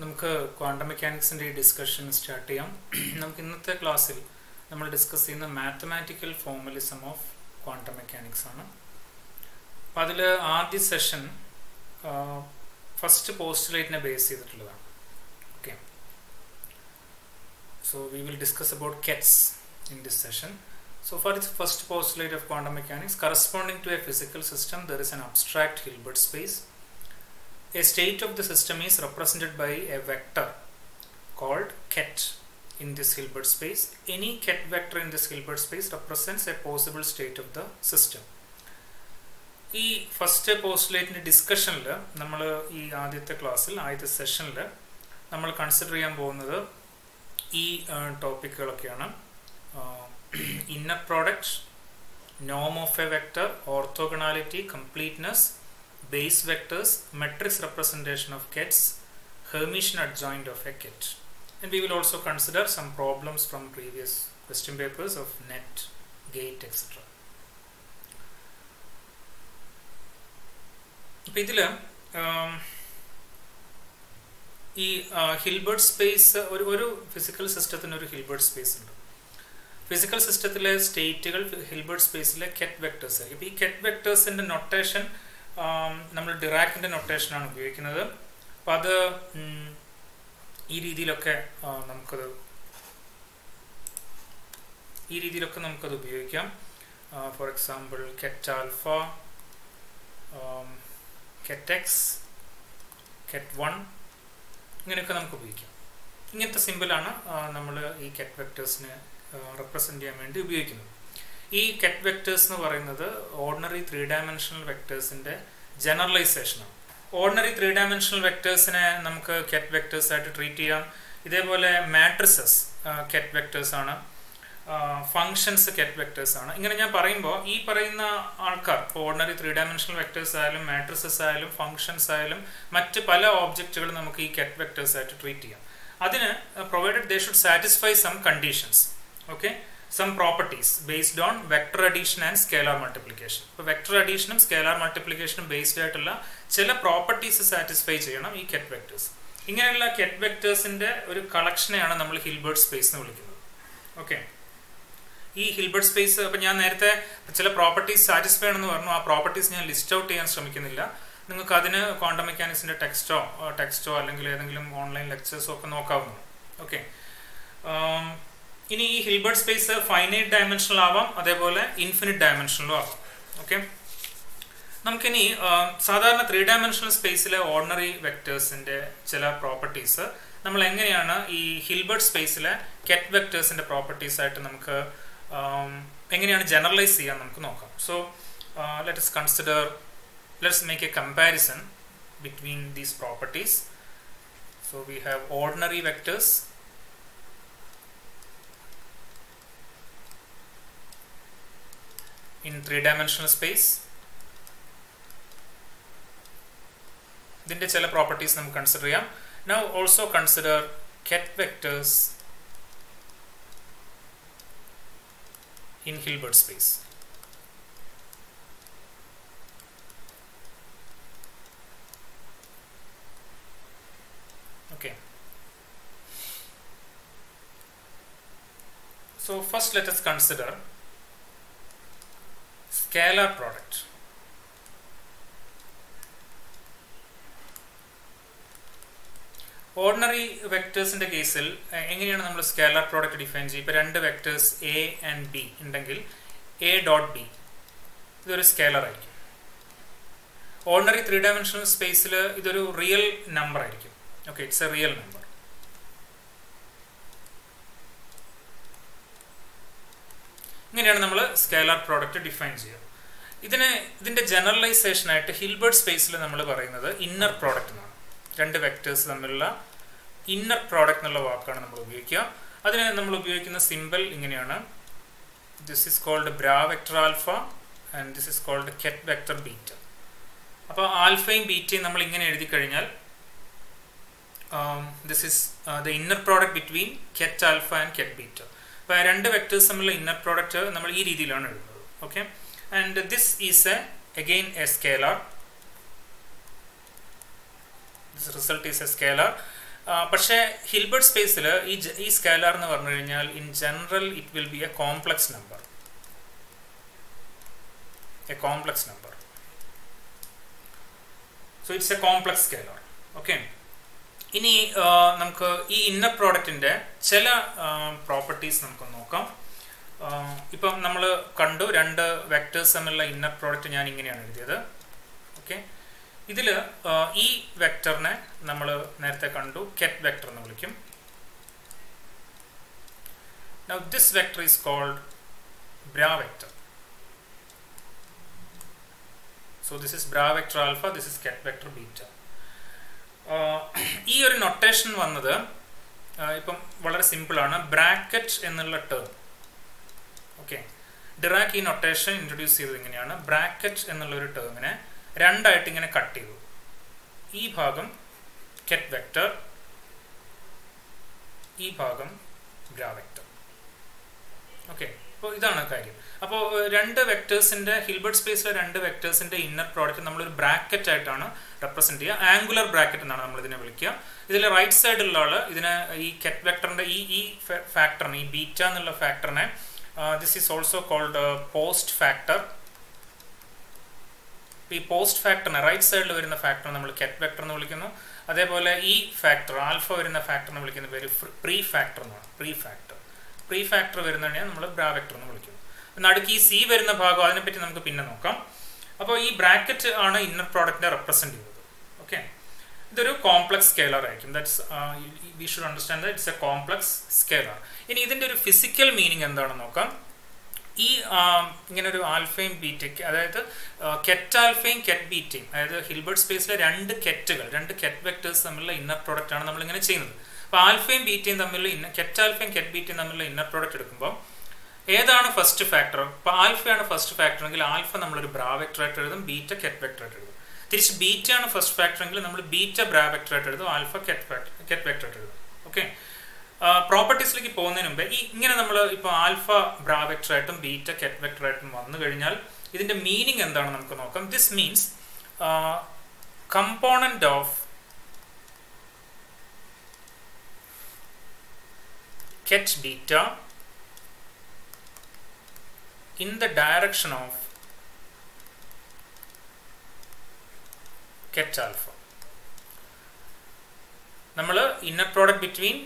നമുക്ക് ക്വാണ്ടം മെക്കാനിക്സിൻ്റെ ഈ discussion start ചെയ്യാം. നമുക്ക് ഇന്നത്തെ ക്ലാസ്സിൽ നമ്മൾ ഡിസ്കസ് ചെയ്യുന്ന mathematical formalism of quantum mechanics ആണ്. അപ്പം അതിൽ ആദ്യ സെഷൻ ഫസ്റ്റ് പോസ്റ്റുലേറ്റിനെ ബേസ് ചെയ്തിട്ടുള്ളതാണ്. Okay, so we will discuss about kets in this session. So for its first postulate of quantum mechanics, corresponding to a physical system, there is an abstract Hilbert space. A state of the system is represented by a vector called ket in this Hilbert space. Any ket vector in this Hilbert space represents a possible state of the system. ഈ first പോസ്റ്റുലേറ്റിൻ്റെ ഡിസ്കഷനിൽ നമ്മൾ ഈ ആദ്യത്തെ ക്ലാസ്സിൽ ആദ്യത്തെ സെഷനിൽ നമ്മൾ consider ചെയ്യാൻ പോകുന്നത് ഈ ടോപ്പിക്കുകളൊക്കെയാണ്. Inner product, norm of a vector, orthogonality, completeness, base vectors, matrix representation of kets, Hermitian adjoint of a ket. And we will also consider some problems from previous question papers of net, gate, etc. അപ്പോൾ ഇതിൽ ഈ Hilbert space ഒരു physical സിസ്റ്റത്തിന് ഒരു Hilbert space ഉണ്ട്. Physical സിസ്റ്റത്തിലെ സ്റ്റേറ്റുകൾ Hilbert സ്പേസിലെ കെറ്റ് vectors ആയിരിക്കും. ഇപ്പോൾ ഈ കെറ്റ് വെക്ടേഴ്സിൻ്റെ നൊട്ടേഷൻ നമ്മൾ ഡിറാക്കിൻ്റെ നൊട്ടേഷനാണ് ഉപയോഗിക്കുന്നത്. അപ്പം അത് ഈ രീതിയിലൊക്കെ നമുക്കത് ഉപയോഗിക്കാം. For example ket alpha, ket x, ket 1 ഇങ്ങനെയൊക്കെ നമുക്ക് ഉപയോഗിക്കാം. ഇങ്ങനത്തെ സിമ്പിളാണ് നമ്മൾ ഈ കെറ്റ് വെക്ടേഴ്സിന് റെപ്രസെൻ്റ് ചെയ്യാൻ വേണ്ടി ഉപയോഗിക്കുന്നത്. ഈ കെറ്റ് വെക്ടേഴ്സ് എന്ന് പറയുന്നത് ഓർഡിനറി 3 ഡയമെൻഷണൽ വെക്ടേഴ്സിൻ്റെ ജനറലൈസേഷനാണ്. ഓർഡിനറി 3 ഡയമെൻഷണൽ വെക്ടേഴ്സിനെ നമുക്ക് കെറ്റ് വെക്ടേഴ്സ് ആയിട്ട് ട്രീറ്റ് ചെയ്യാം. ഇതേപോലെ മാട്രിസസ് കെറ്റ് വെക്ടേഴ്സ് ആണ്, ഫങ്ഷൻസ് കെറ്റ് വെക്ടേഴ്സ് ആണ്. ഇങ്ങനെ ഞാൻ പറയുമ്പോൾ ഈ പറയുന്ന ആൾക്കാർ ഇപ്പോൾ ഓർഡിനറി 3 ഡയമെൻഷണൽ വെക്ടേഴ്സ് ആയാലും മാട്രിസസ് ആയാലും ഫങ്ഷൻസ് ആയാലും മറ്റ് പല ഓബ്ജക്റ്റുകളും നമുക്ക് ഈ കെറ്റ് വെക്ടേഴ്സ് ആയിട്ട് ട്രീറ്റ് ചെയ്യാം. അതിന് provided they should satisfy some conditions. Okay, some properties based on vector addition and scalar multiplication. ഇപ്പോൾ വെക്ടർ അഡീഷനും സ്കേലാർ മൾട്ടിപ്ലിക്കേഷനും ബേസ്ഡ് ആയിട്ടുള്ള ചില പ്രോപ്പർട്ടീസ് സാറ്റിസ്ഫൈ ചെയ്യണം ഈ കെറ്റ് വെക്ടേഴ്സ്. ഇങ്ങനെയുള്ള കെറ്റ് വെക്ടേഴ്സിൻ്റെ ഒരു കളക്ഷനെയാണ് നമ്മൾ ഹിൽബർട്ട് സ്പേസ് എന്ന് വിളിക്കുന്നത്. ഓക്കെ, ഈ ഹിൽബർട്ട് സ്പേസ് അപ്പം ഞാൻ നേരത്തെ ചില പ്രോപ്പർട്ടീസ് സാറ്റിസ്ഫൈ ആണെന്ന് പറഞ്ഞു. ആ പ്രോപ്പർട്ടീസ് ഞാൻ ലിസ്റ്റ് ഔട്ട് ചെയ്യാൻ ശ്രമിക്കുന്നില്ല. നിങ്ങൾക്ക് അതിന് ക്വാണ്ടം മെക്കാനിക്സിൻ്റെ ടെക്സ്റ്റോ അല്ലെങ്കിൽ ഏതെങ്കിലും ഓൺലൈൻ ലെക്ചേഴ്സോ ഒക്കെ നോക്കാവുന്നതാണ്. ഓക്കെ, ഇനി ഈ ഹിൽബർട്ട് സ്പേസ് ഫൈനൈറ്റ് ഡയമെൻഷണൽ ആവാം, അതേപോലെ ഇൻഫിനിറ്റ് ഡയമെൻഷനിലും ആവാം. ഓക്കെ, നമുക്കിനി സാധാരണ 3 ഡയമെൻഷണൽ സ്പേസിലെ ഓർഡിനറി വെക്ടേഴ്സിൻ്റെ ചില പ്രോപ്പർട്ടീസ് നമ്മൾ എങ്ങനെയാണ് ഈ ഹിൽബർട്ട് സ്പേസിലെ കെറ്റ് വെക്ടേഴ്സിൻ്റെ പ്രോപ്പർട്ടീസ് ആയിട്ട് നമുക്ക് എങ്ങനെയാണ് ജനറലൈസ് ചെയ്യാൻ നമുക്ക് നോക്കാം. So let's make a comparison between these properties. So we have ordinary vectors in 3-dimensional space. ഇതിൻ്റെ ചില പ്രോപ്പർട്ടീസ് നമുക്ക് കൺസിഡർ ചെയ്യാം. Now also consider ket vectors in Hilbert space. Okay, so first let us consider scalar product. Ordinary വെക്ടേഴ്സിൻ്റെ കേസിൽ എങ്ങനെയാണ് നമ്മൾ scalar product define ചെയ്യുക? ഇപ്പോൾ 2 വെക്ടേഴ്സ് എ ആൻഡ് ബി ഉണ്ടെങ്കിൽ എ ഡോട്ട് ബി ഇതൊരു സ്കേലർ ആയിരിക്കും. ഓർഡിനറി 3 ഡയമെൻഷണൽ സ്പേസിൽ ഇതൊരു റിയൽ നമ്പർ ആയിരിക്കും. Okay, it's a real number. ഇങ്ങനെയാണ് നമ്മൾ സ്കേലാർ പ്രോഡക്റ്റ് ഡിഫൈൻ ചെയ്യുക. ഇതിൻ്റെ ജനറലൈസേഷനായിട്ട് ഹിൽബർട്ട് സ്പേസിൽ നമ്മൾ പറയുന്നത് ഇന്നർ പ്രോഡക്റ്റ് എന്നാണ്. 2 വെക്ടേഴ്സ് തമ്മിലുള്ള ഇന്നർ പ്രോഡക്റ്റ് എന്നുള്ള വാക്കാണ് നമ്മൾ ഉപയോഗിക്കുക. അതിന് നമ്മൾ ഉപയോഗിക്കുന്ന സിമ്പിൾ ഇങ്ങനെയാണ്. This is called bra vector alpha and this is called ket vector beta. അപ്പോൾ ആൽഫയും ബീറ്റയും നമ്മൾ ഇങ്ങനെ എഴുതി കഴിഞ്ഞാൽ this is the inner product between ket alpha and ket beta. അപ്പോൾ 2 വെക്ടേഴ്സ് തമ്മിലുള്ള ഇന്നർ പ്രോഡക്റ്റ് നമ്മൾ ഈ രീതിയിലാണ് എഴുതുന്നത്. Okay, and this is again a scalar. This result is a scalar, പക്ഷേ ഹിൽബർട്ട് സ്പേസിൽ ഈ സ്കേലാർ എന്ന് പറഞ്ഞു കഴിഞ്ഞാൽ in general it will be A complex number. So it's A complex scalar. Okay, ഇനി നമുക്ക് ഈ ഇന്നർ പ്രോഡക്റ്റിൻ്റെ ചില പ്രോപ്പർട്ടീസ് നമുക്ക് നോക്കാം. ഇപ്പം നമ്മൾ കണ്ടു രണ്ട് വെക്ടേഴ്സ് തമ്മിലുള്ള ഇന്നർ പ്രോഡക്റ്റ് ഞാൻ ഇങ്ങനെയാണ് എഴുതിയത്. ഓക്കെ, ഇതിൽ ഈ വെക്ടറിനെ നമ്മൾ നേരത്തെ കണ്ടു ket വെക്ടർ എന്ന് വിളിക്കും. Now this vector is called bra vector. So this is bra vector alpha, this is ket vector beta. ഈ ഒരു നൊട്ടേഷൻ വന്നത് ഇപ്പം വളരെ സിമ്പിളാണ്. ബ്രാക്കറ്റ് എന്നുള്ള ടേം, ഓക്കെ, ഡിറാക് ഈ നൊട്ടേഷൻ ഇൻട്രൊഡ്യൂസ് ചെയ്തത് ഇങ്ങനെയാണ്. ബ്രാക്കറ്റ് എന്നുള്ളൊരു ടേമിനെ രണ്ടായിട്ട് ഇങ്ങനെ കട്ട് ചെയ്തു. ഈ ഭാഗം ket വെക്ടർ, ഈ ഭാഗം ബ്രാ വെക്ടർ. ഓക്കെ, അപ്പോൾ ഇതാണ് കാര്യം. അപ്പോൾ രണ്ട് വെക്ടേഴ്സിൻ്റെ ഹിൽബർട്ട് സ്പേസിലെ രണ്ട് വെക്ടേഴ്സിൻ്റെ ഇന്നർ പ്രോഡക്റ്റ് നമ്മളൊരു ബ്രാക്കറ്റ് ആയിട്ടാണ് റെപ്രസെൻറ്റ് ചെയ്യുക. ആംഗുലർ ബ്രാക്കറ്റ് എന്നാണ് നമ്മൾ ഇതിനെ വിളിക്കുക. ഇതിൽ റൈറ്റ് സൈഡിലുള്ള ആൾ ഇതിനെ ഈ ket വെക്ടറിൻ്റെ ഈ ഫാക്ടറിനെ, ഈ ബീറ്റ എന്നുള്ള ഫാക്ടറിനെ, this is also called post factor. ഈ പോസ്റ്റ് ഫാക്ടറിനെ, റൈറ്റ് സൈഡിൽ വരുന്ന ഫാക്ടർ നമ്മൾ ket വെക്ടർ എന്ന് വിളിക്കുന്നു. അതേപോലെ ഈ ഫാക്ടർ ആൽഫ വരുന്ന ഫാക്ടറിനെ വിളിക്കുന്ന പേര് പ്രീ ഫാക്ടർ എന്നാണ്. പ്രീ ഫാക്ടർ വരുന്നതിനെ നമ്മൾ ബ്രാ വെക്ടർ എന്ന് വിളിക്കുന്നു. നടുക്ക് ഈ സി വരുന്ന ഭാഗം, അതിനെപ്പറ്റി നമുക്ക് പിന്നെ നോക്കാം. അപ്പോൾ ഈ ബ്രാക്കറ്റ് ആണ് ഇന്നർ പ്രോഡക്റ്റിനെ റെപ്രസെൻറ്റ് ചെയ്യുന്നത്. ഓക്കെ, ഇതൊരു കോംപ്ലക്സ് സ്കേലർ ആയിരിക്കും. That's we should understand that it's A complex scalar. ഇനി ഇതിൻ്റെ ഒരു ഫിസിക്കൽ മീനിങ് എന്താണെന്ന് നോക്കാം. ഈ ഇങ്ങനെ ഒരു ആൽഫയും ബീറ്റയ്ക്ക്, അതായത് ket ആൽഫയും ket ബീറ്റയും, അതായത് ഹിൽബർട്ട് സ്പേസിലെ രണ്ട് ket വെക്ടേഴ്സ് തമ്മിലുള്ള ഇന്നർ പ്രോഡക്റ്റ് ആണ് നമ്മളിങ്ങനെ ചെയ്യുന്നത്. അപ്പോൾ ആൽഫയും ബീറ്റയും തമ്മിലുള്ള ket ആൽഫയും ket ബീറ്റയും തമ്മിലുള്ള ഇന്നർ പ്രോഡക്റ്റ് എടുക്കുമ്പോൾ ഏതാണ് ഫസ്റ്റ് ഫാക്ടർ? ഇപ്പോൾ ആൽഫയാണ് ഫസ്റ്റ് ഫാക്ടർ എങ്കിൽ ആൽഫ നമ്മളൊരു ബ്രാ വെക്ടർ ആയിട്ട് എഴുതും, ബീറ്റ ket വെക്ടർ ആയിട്ട് എഴുതും. തിരിച്ച് ബീറ്റയാണ് ഫസ്റ്റ് ഫാക്ടർ എങ്കിൽ നമ്മൾ ബീറ്റ ബ്രാ വെക്ടർ ആയിട്ട് എഴുതും, ആൽഫ ket വെക്ടർ ആയിട്ട് എഴുതും. ഓക്കെ, പ്രോപ്പർട്ടീസിലേക്ക് പോകുന്നതിന് മുമ്പ് ഇങ്ങനെ നമ്മൾ ഇപ്പോൾ ആൽഫ ബ്രാ വെക്ടർ ആയിട്ടും ബീറ്റ ket വെക്ടർ ആയിട്ടും വന്നു കഴിഞ്ഞാൽ ഇതിൻ്റെ മീനിങ് എന്താണെന്ന് നമുക്ക് നോക്കാം. This means component of ket beta in the direction of ket alpha. നമ്മൾ inner product between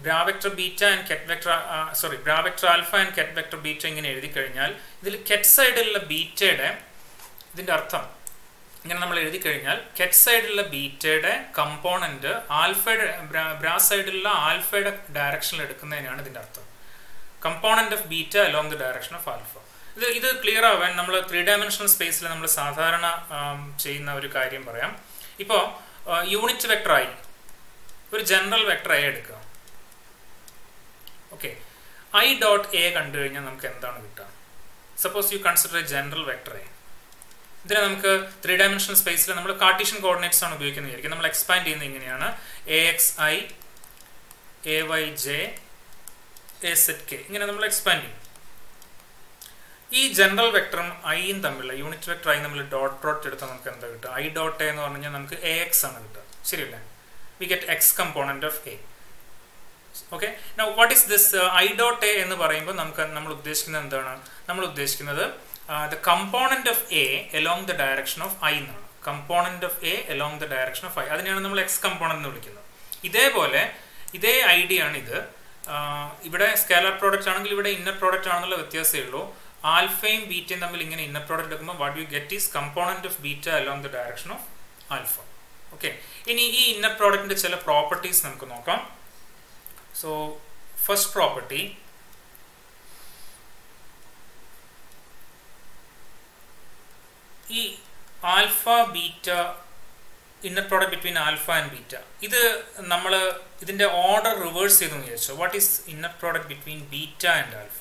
bra vector beta and ket vector bra vector alpha and ket vector beta ഇങ്ങനെ എഴുതി കഴിഞ്ഞാൽ ഇതിൽ ket സൈഡിലുള്ള ബീറ്റയുടെ, ഇതിൻ്റെ അർത്ഥം ഇങ്ങനെ നമ്മൾ എഴുതി കഴിഞ്ഞാൽ ket സൈഡിലുള്ള ബീറ്റയുടെ കമ്പോണന്റ് ആൽഫയുടെ, ബ്രാ സൈഡിലുള്ള ആൽഫയുടെ ഡയറക്ഷനിൽ എടുക്കുന്നതിനാണ് ഇതിൻ്റെ അർത്ഥം. Component of beta along the direction of alpha. ഇത് ക്ലിയർ ആവാൻ നമ്മൾ 3 ഡയമെൻഷണൽ സ്പേസിൽ നമ്മൾ സാധാരണ ചെയ്യുന്ന ഒരു കാര്യം പറയാം. ഇപ്പോൾ യൂണിറ്റ് വെക്ടർ ആയി ഒരു ജനറൽ വെക്ടർ എ എടുക്കുക. ഓക്കെ, ഐ ഡോട്ട് എ കണ്ടു കഴിഞ്ഞാൽ നമുക്ക് എന്താണ് കിട്ടുക? Suppose you consider A general vector A. ഇതിനെ നമുക്ക് 3 ഡയമെൻഷണൽ സ്പേസിൽ നമ്മൾ കാർട്ടീഷ്യൻ കോർഡിനേറ്റ്സ് ആണ് ഉപയോഗിക്കുന്നത്. നമ്മൾ എക്സ്പാൻഡ് ചെയ്യുന്നത് ഇങ്ങനെയാണ്: AXI, AYJ, AZK. ഇങ്ങനെ നമ്മൾ എക്സ്പാൻഡ് ചെയ്യും. ഈ ജനറൽ വെക്ടറും ഐയും തമ്മിലുള്ള യൂണിറ്റ് വെക്ടർ ഐ നമ്മൾ ഡോട്ട് പ്രോഡക്റ്റ് എടുത്താൽ നമുക്ക് എന്താ കിട്ടുക? ഐ ഡോട്ട് എ എന്ന് പറഞ്ഞു കഴിഞ്ഞാൽ നമുക്ക് AX ആണ് കിട്ടുക. ശരിയല്ലേ? We get X component of A. Okay, now what is this I dot A എന്ന് പറയുമ്പോൾ നമ്മൾ ഉദ്ദേശിക്കുന്നത് എന്താണ്? നമ്മൾ ഉദ്ദേശിക്കുന്നത് the component of A along the direction of I എന്നാണ്. component of A along the direction of I, അതിനെയാണ് നമ്മൾ X component എന്ന് വിളിക്കുന്നത്. ഇതേപോലെ ഇതേ ഐഡിയ ആണ് ഇത്. ഇവിടെ സ്കേലാർ പ്രോഡക്റ്റ് ആണെങ്കിൽ ഇവിടെ ഇന്നർ പ്രോഡക്റ്റ് ആണെന്നുള്ള വ്യത്യാസമേ ഉള്ളൂ. ആൽഫയും ബീറ്റയും തമ്മിൽ ഇങ്ങനെ ഇന്നർ പ്രോഡക്റ്റ് എടുക്കുമ്പോൾ what you get is component of beta along the direction of alpha. Okay, ഇനി ഈ ഇന്നർ പ്രോഡക്റ്റിന്റെ ചില പ്രോപ്പർട്ടീസ് നമുക്ക് നോക്കാം. സോ ഫസ്റ്റ് പ്രോപ്പർട്ടി, ഈ alpha beta inner product between alpha and beta, ഇത് നമ്മൾ ഇതിൻ്റെ ഓർഡർ റിവേഴ്സ് ചെയ്തെന്ന് വിചാരിച്ചു. What is inner product between beta and alpha?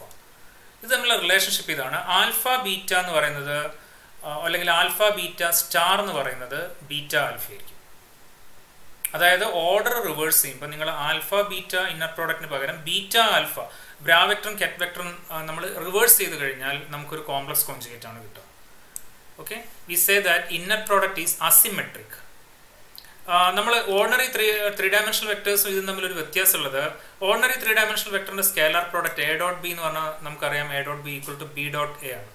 ഇത് തമ്മിലുള്ള റിലേഷൻഷിപ്പ് ഇതാണ്. ആൽഫ ബീറ്റ എന്ന് പറയുന്നത്, അല്ലെങ്കിൽ ആൽഫ ബീറ്റ സ്റ്റാർ എന്ന് പറയുന്നത് ബീറ്റ ആൽഫ ആയിരിക്കും. അതായത് ഓർഡർ റിവേഴ്സ് ചെയ്യുമ്പോൾ നിങ്ങൾ ആൽഫ ബീറ്റ ഇന്നർ പ്രോഡക്റ്റിന് പകരം ബീറ്റ ആൽഫ, ബ്രാ വെക്ടറും ket വെക്ടറും നമ്മൾ റിവേഴ്സ് ചെയ്ത് കഴിഞ്ഞാൽ നമുക്കൊരു കോംപ്ലക്സ് കോൺജുഗേറ്റ് ആണ് കിട്ടുക. Okay, we say that inner product is asymmetric. നമ്മൾ ഓർഡിനറി ത്രീ ഡയമെൻഷണൽ വെക്ടേഴ്സും ഇതും തമ്മിലൊരു വ്യത്യാസമുള്ളത്, ഓർഡിനറി ത്രീ ഡയമെൻഷണൽ വെക്ടറിന്റെ scalar product A dot B എന്ന് പറഞ്ഞാൽ നമുക്കറിയാം A dot B equal to B dot A ആണ്.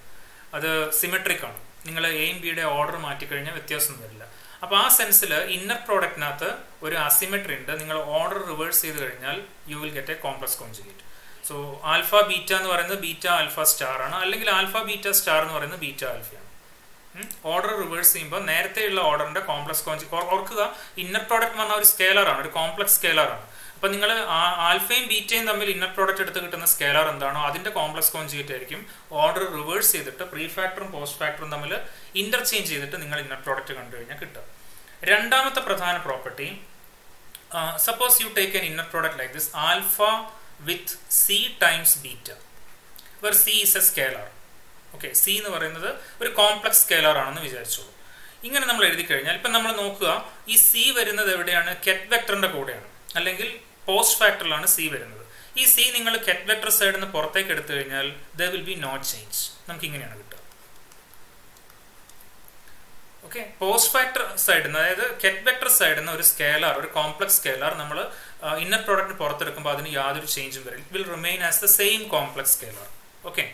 അത് സിമെട്രിക് ആണ്. നിങ്ങൾ എയും ബിയുടെ ഓർഡർ മാറ്റിക്കഴിഞ്ഞാൽ വ്യത്യാസമൊന്നും വരില്ല. അപ്പോൾ ആ സെൻസിൽ ഇന്നർ പ്രോഡക്റ്റിനകത്ത് ഒരു അസിമെട്രി ഉണ്ട്. നിങ്ങൾ ഓർഡർ റിവേഴ്സ് ചെയ്ത് കഴിഞ്ഞാൽ you will get A complex conjugate. So alpha beta എന്ന് പറയുന്നത് ബീറ്റ ആൽഫ സ്റ്റാർ ആണ്, അല്ലെങ്കിൽ ആൽഫ ബീറ്റ സ്റ്റാർ എന്ന് പറയുന്നത് ബീറ്റ ആൽഫയാണ്. ഓർഡർ റിവേഴ്സ് ചെയ്യുമ്പോൾ നേരത്തെയുള്ള ഓർഡറിന്റെ കോംപ്ലക്സ് കോൺജുഗേറ്റ് ഓർക്കുക. ഇന്നർ പ്രോഡക്റ്റ് എന്ന് പറഞ്ഞാൽ ഒരു സ്കേലർ ആണ്, ഒരു കോംപ്ലക്സ് സ്കേലർ ആണ്. അപ്പൊ നിങ്ങൾ ആൽഫയും ബീറ്റയും തമ്മിൽ ഇന്നർ പ്രോഡക്റ്റ് എടുത്ത് കിട്ടുന്ന സ്കേലർ എന്താണോ അതിന്റെ കോംപ്ലക്സ് കോൺജുഗേറ്റ് ആയിരിക്കും. ഓർഡർ റിവേഴ്സ് ചെയ്തിട്ട് പ്രീ ഫാക്ടറും പോസ്റ്റ് ഫാക്ടറും തമ്മിൽ ഇന്റർചേഞ്ച് ചെയ്തിട്ട് നിങ്ങൾ ഇന്നർ പ്രോഡക്റ്റ് കണ്ടു കഴിഞ്ഞാൽ കിട്ടുക. രണ്ടാമത്തെ പ്രധാന property, suppose you take an inner product like this alpha with C times beta, where C is a scalar. Okay, C എന്ന് പറയുന്നത് ഒരു കോംപ്ലക്സ് സ്കേലർ ആണെന്ന് വിചാരിച്ചോളൂ. ഇങ്ങനെ നമ്മൾ എഴുതി കഴിഞ്ഞാൽ ഇപ്പം നമ്മൾ നോക്കുക, ഈ സി വരുന്നത് എവിടെയാണ്? കെറ്റ് വെക്ടറിന്റെ കൂടെയാണ്, അല്ലെങ്കിൽ പോസ്റ്റ് ഫാക്ടറിലാണ് സി വരുന്നത്. ഈ സി നിങ്ങൾ കെറ്റ് വെക്ടർ സൈഡിൽ നിന്ന് പുറത്തേക്ക് എടുത്തു കഴിഞ്ഞാൽ there will be no change. നമുക്ക് ഇങ്ങനെയാണ് കിട്ടുക. ഓക്കെ, പോസ്റ്റ് ഫാക്ടർ സൈഡിൽ നിന്ന്, അതായത് കെറ്റ് വെക്ടർ സൈഡിൽ നിന്ന് ഒരു സ്കേലാർ, ഒരു കോംപ്ലക്സ് സ്കേലാർ നമ്മൾ ഇന്നർ പ്രോഡക്റ്റിന് പുറത്തെടുക്കുമ്പോൾ അതിന് യാതൊരു ചേഞ്ചും വരില്ല. It will remain as the same complex scalar. Okay,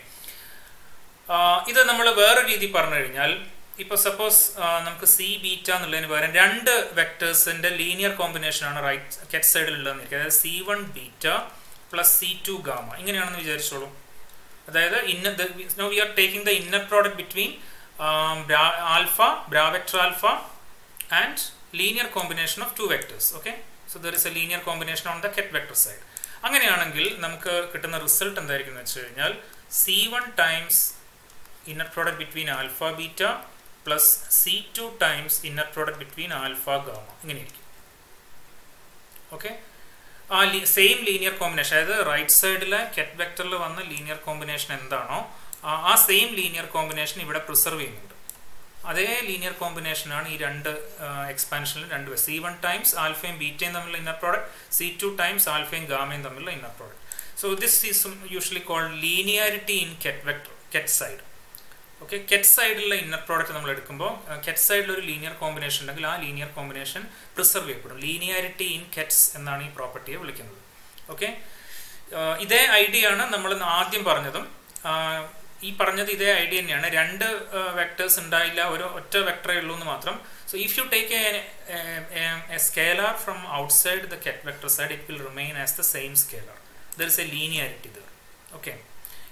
ഇത് നമ്മൾ വേറെ രീതി പറഞ്ഞു കഴിഞ്ഞാൽ, ഇപ്പൊ സപ്പോസ് നമുക്ക് സി ബീറ്റ എന്നുള്ളതിന് പകരം രണ്ട് വെക്ടേഴ്സിന്റെ ലീനിയർ കോമ്പിനേഷൻ ആണ് റൈറ്റ് കെറ്റ് സൈഡിൽ ഉള്ളതെന്നിരിക്കും. അതായത് C1 beta plus C2 gamma ഇങ്ങനെയാണെന്ന് വിചാരിച്ചോളൂ. അതായത് we are taking the inner product between alpha, bra vector alpha and linear combination of two vectors. Okay, so there is a linear combination on the ket vector side. അങ്ങനെയാണെങ്കിൽ നമുക്ക് കിട്ടുന്ന result എന്തായിരിക്കും എന്ന് വെച്ച് കഴിഞ്ഞാൽ C1 times inner product between alpha beta plus C2 times inner product between alpha gamma ഇങ്ങനെയായിരിക്കും. Okay, ആ same linear combination, അതായത് റൈറ്റ് സൈഡിലെ കെറ്റ് വെക്ടറിൽ വന്ന ലീനിയർ കോമ്പിനേഷൻ എന്താണോ ആ സെയിം ലീനിയർ കോമ്പിനേഷൻ ഇവിടെ പ്രിസർവ് ചെയ്യുന്നുണ്ട്. അതേ ലീനിയർ കോമ്പിനേഷനാണ് ഈ രണ്ട് എക്സ്പാൻഷനിലും രണ്ട് C1 ടൈംസ് ആൽഫയും ബീറ്റയും തമ്മിലുള്ള ഇന്നർ പ്രോഡക്റ്റ്, C2 ടൈംസ് ആൽഫയും ഗാമയും തമ്മിലുള്ള inner product. So this is usually called linearity in ket vector, ket side. Okay, ket സൈഡിലുള്ള ഇന്നർ പ്രോഡക്റ്റ് നമ്മൾ എടുക്കുമ്പോൾ കെറ്റ് സൈഡിൽ ഒരു ലീനിയർ കോമ്പിനേഷൻ ഉണ്ടെങ്കിൽ ആ ലീനിയർ കോമ്പിനേഷൻ പ്രിസർവ് ചെയ്യപ്പെടും. ലീനിയാരിറ്റി ഇൻ കെറ്റ്സ് എന്നാണ് ഈ പ്രോപ്പർട്ടിയെ വിളിക്കുന്നത്. ഓക്കെ, ഇതേ ഐഡിയ ആണ് നമ്മൾ ആദ്യം പറഞ്ഞതും. ഈ പറഞ്ഞത് ഇതേ ഐഡിയ തന്നെയാണ്. രണ്ട് വെക്ടേഴ്സ് ഉണ്ടായില്ല, ഒരു ഒറ്റ വെക്ടറേ ഉള്ളൂ എന്ന് മാത്രം. So if you take a scalar from outside the ket vector side, it will remain as the same scalar. There is a linearity there. Okay,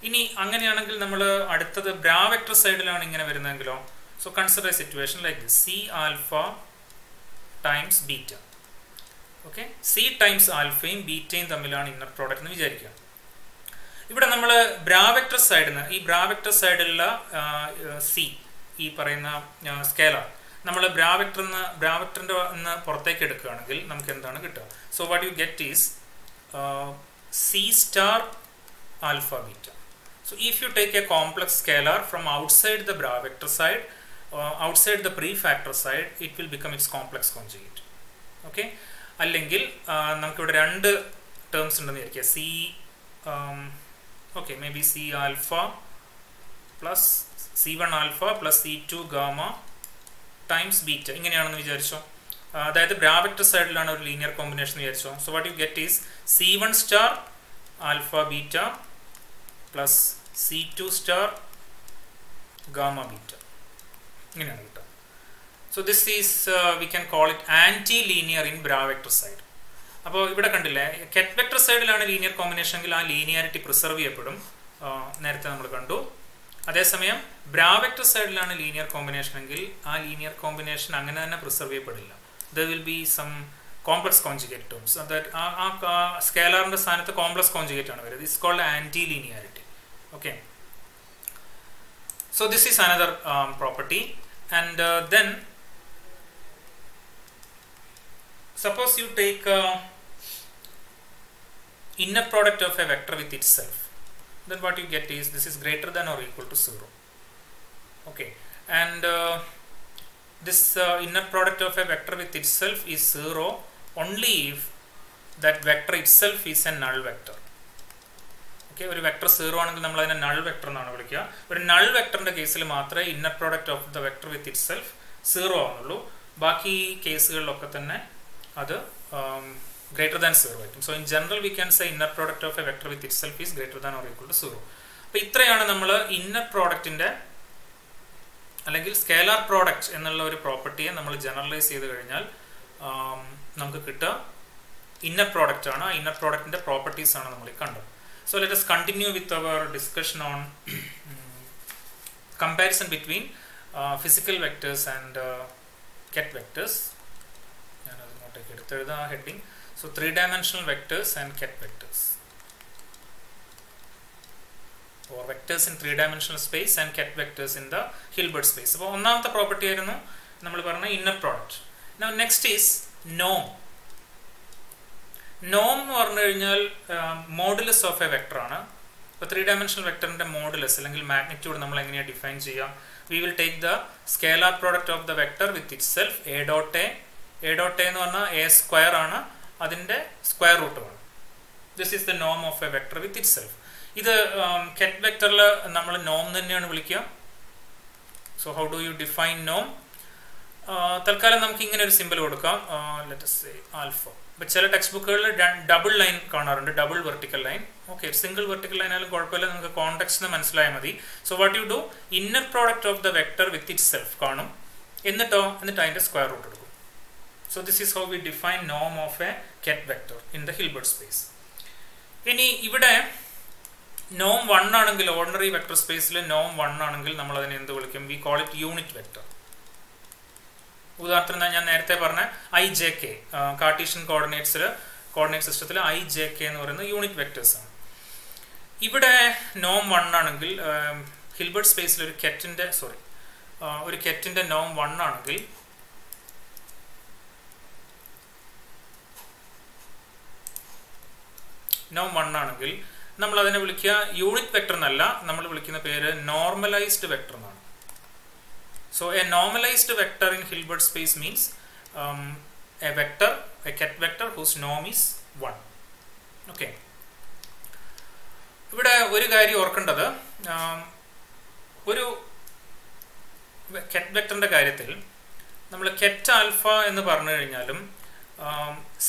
ഇനി അങ്ങനെയാണെങ്കിൽ നമ്മൾ അടുത്തത് ബ്രാ വെക്ടർ സൈഡിലാണ് ഇങ്ങനെ വരുന്നതെങ്കിലോ, so consider a situation like this, c alpha times beta. Okay, c times ആൽഫയും ബീറ്റയും തമ്മിലാണ് ഇന്നർ പ്രോഡക്റ്റ് എന്ന് വിചാരിക്കുക. ഇവിടെ നമ്മൾ ബ്രാ വെക്ടർ സൈഡിൽ നിന്ന്, ഈ ബ്രാ വെക്ടർ സൈഡിലുള്ള സി, ഈ പറയുന്ന സ്കേലാർ നമ്മൾ ബ്രാ വെക്ടറിന്റെ പുറത്തേക്ക് എടുക്കുകയാണെങ്കിൽ നമുക്ക് എന്താണ് കിട്ടുക? So what you get is C star alpha beta. So if you take a complex scalar from outside the bra vector side, outside the prefactor side, it will become its complex conjugate. Okay, അല്ലെങ്കിൽ നമുക്ക് ഇവിടെ രണ്ട് terms ഉണ്ടെന്ന് വിചാരിക്കുക. C okay, maybe c alpha plus C1 alpha plus C2 gamma times beta ഇങ്ങനെയാണെന്ന് വിചാരിച്ചോ. അതായത് bra vector സൈഡിലാണ് ഒരു ലീനിയർ കോമ്പിനേഷൻ വിചാരിച്ചോ. So what you get is C1 star alpha beta plus C2 star gamma beta ഇങ്ങനെയാണ് കിട്ടുക. So this is we can call it anti linear in bra vector side. അപ്പോൾ ഇവിടെ കണ്ടില്ലേ, ket vector സൈഡിലാണ് linear combination എങ്കിൽ ആ linearity preserve ചെയ്യപ്പെടും, നേരത്തെ നമ്മൾ കണ്ടു. അതേസമയം ബ്രാ വെക്ടർ സൈഡിലാണ് ലീനിയർ കോമ്പിനേഷൻ എങ്കിൽ ആ ലീനിയർ കോമ്പിനേഷൻ അങ്ങനെ തന്നെ പ്രിസർവ് ചെയ്യപ്പെടില്ല. There will be some complex conjugate terms. അതായത് ആ സ്കേലാറിന്റെ സ്ഥാനത്ത് കോംപ്ലക്സ് കോൺജുഗേറ്റ് ആണ് വരുന്നത്. It's called anti linearity. Okay, so this is another property. And then suppose you take inner product of a vector with itself, then what you get is this is greater than or equal to 0. Okay, and this inner product of a vector with itself is 0 only if that vector itself is a null vector. Okay, ഒരു vector 0 ആണെങ്കിൽ നമ്മൾ അതിനെ null vector എന്നാണ് വിളിക്കുക. ഒരു null വെക്ടറിന്റെ കേസിൽ മാത്രമേ inner product of the vector with itself 0 ആവുന്നുള്ളൂ. ബാക്കി കേസുകളിലൊക്കെ തന്നെ അത് greater than 0 ആയിരിക്കും. So in general we can say inner product of a vector with itself is greater than or equal to 0. അപ്പോൾ ഇത്രയാണ് നമ്മൾ ഇന്നർ പ്രോഡക്റ്റിന്റെ അല്ലെങ്കിൽ സ്കേലാർ പ്രോഡക്റ്റ് എന്നുള്ള ഒരു പ്രോപ്പർട്ടിയെ നമ്മൾ ജനറലൈസ് ചെയ്ത് കഴിഞ്ഞാൽ നമുക്ക് കിട്ടുക ഇന്നർ പ്രോഡക്റ്റ് ആണ്. ആ ഇന്നർ പ്രോഡക്റ്റിന്റെ പ്രോപ്പർട്ടീസ് ആണ് നമ്മൾ കണ്ടത്. So let us continue with our discussion on comparison between physical vectors and ket vectors. ഞാൻ അത് ഇങ്ങോട്ടേക്ക് എടുത്തെഴുതാം heading. So 3-dimensional vectors and ket vectors, or vectors in 3-dimensional space and ket vectors in the Hilbert space. അപ്പോൾ ഒന്നാമത്തെ property ആയിരുന്നു നമ്മൾ പറഞ്ഞ inner product. Now next is norm. നോം എന്ന് പറഞ്ഞു കഴിഞ്ഞാൽ മോഡുലസ് ഓഫ് എ വെക്ടർ ആണ്. ഇപ്പോൾ 3-dimensional വെക്ടറിന്റെ മോഡുലസ് അല്ലെങ്കിൽ മാഗ്നിറ്റ്യൂഡ് നമ്മൾ എങ്ങനെയാണ് ഡിഫൈൻ ചെയ്യുക? We will take the scalar product of the vector with itself, a dot a. a dot a എന്ന് പറഞ്ഞാൽ a സ്ക്വയർ ആണ്, അതിന്റെ square റൂട്ടുമാണ്. This is the norm of a vector with itself. ഇത് ket വെക്ടറിൽ നമ്മൾ നോം തന്നെയാണ് വിളിക്കുക. So how do you define norm? തൽക്കാലം നമുക്ക് ഇങ്ങനെ ഒരു സിമ്പിൾ കൊടുക്കാം. Let us say alpha. ഇപ്പോൾ ചില ടെക്സ്റ്റ് ബുക്കുകളിൽ ഡബിൾ ലൈൻ കാണാറുണ്ട്, double vertical line. Okay, single vertical line ആയാലും കുഴപ്പമില്ല, നമുക്ക് കോണ്ടെക്സ്റ്റ് മനസ്സിലായാൽ മതി. So what you do, inner product of the vector with itself കാണും, എന്നിട്ട് അതിന്റെ സ്ക്വയർ റൂട്ട് എടുക്കും. So this is how we define നോം of a ket vector in the Hilbert space. ഇനി ഇവിടെ നോം 1 ആണെങ്കിൽ, ഓർഡിനറി വെക്ടർ സ്പേസിൽ നോം 1 ആണെങ്കിൽ നമ്മൾ അതിനെ എന്ത് വിളിക്കും? We call it unit vector. ഉദാഹരണത്തിന് ഞാൻ നേരത്തെ പറഞ്ഞ IJK, കാർട്ടീഷ്യൻ കോർഡിനേറ്റ് സിസ്റ്റത്തിൽ IJK എന്ന് പറയുന്നത് യൂണിറ്റ് വെക്ടേഴ്സ് ആണ്. ഇവിടെ നോം 1 ആണെങ്കിൽ, ഹിൽബർട്ട് സ്പേസിൽ ഒരു കെറ്റിന്റെ നോം 1 ആണെങ്കിൽ നമ്മൾ അതിനെ വിളിക്കുക യൂണിറ്റ് വെക്ടർ എന്നല്ല, നമ്മൾ വിളിക്കുന്ന പേര് നോർമലൈസ്ഡ് വെക്ടർ എന്നാണ്. So a normalized vector in Hilbert space means a ket vector whose norm is 1. Okay. ഇവിടെ ഒരു കാര്യം ഓർക്കേണ്ടത്, ഒരു ket വെക്ടറിന്റെ കാര്യത്തിൽ നമ്മൾ ket ആൽഫ എന്ന് പറഞ്ഞു കഴിഞ്ഞാലും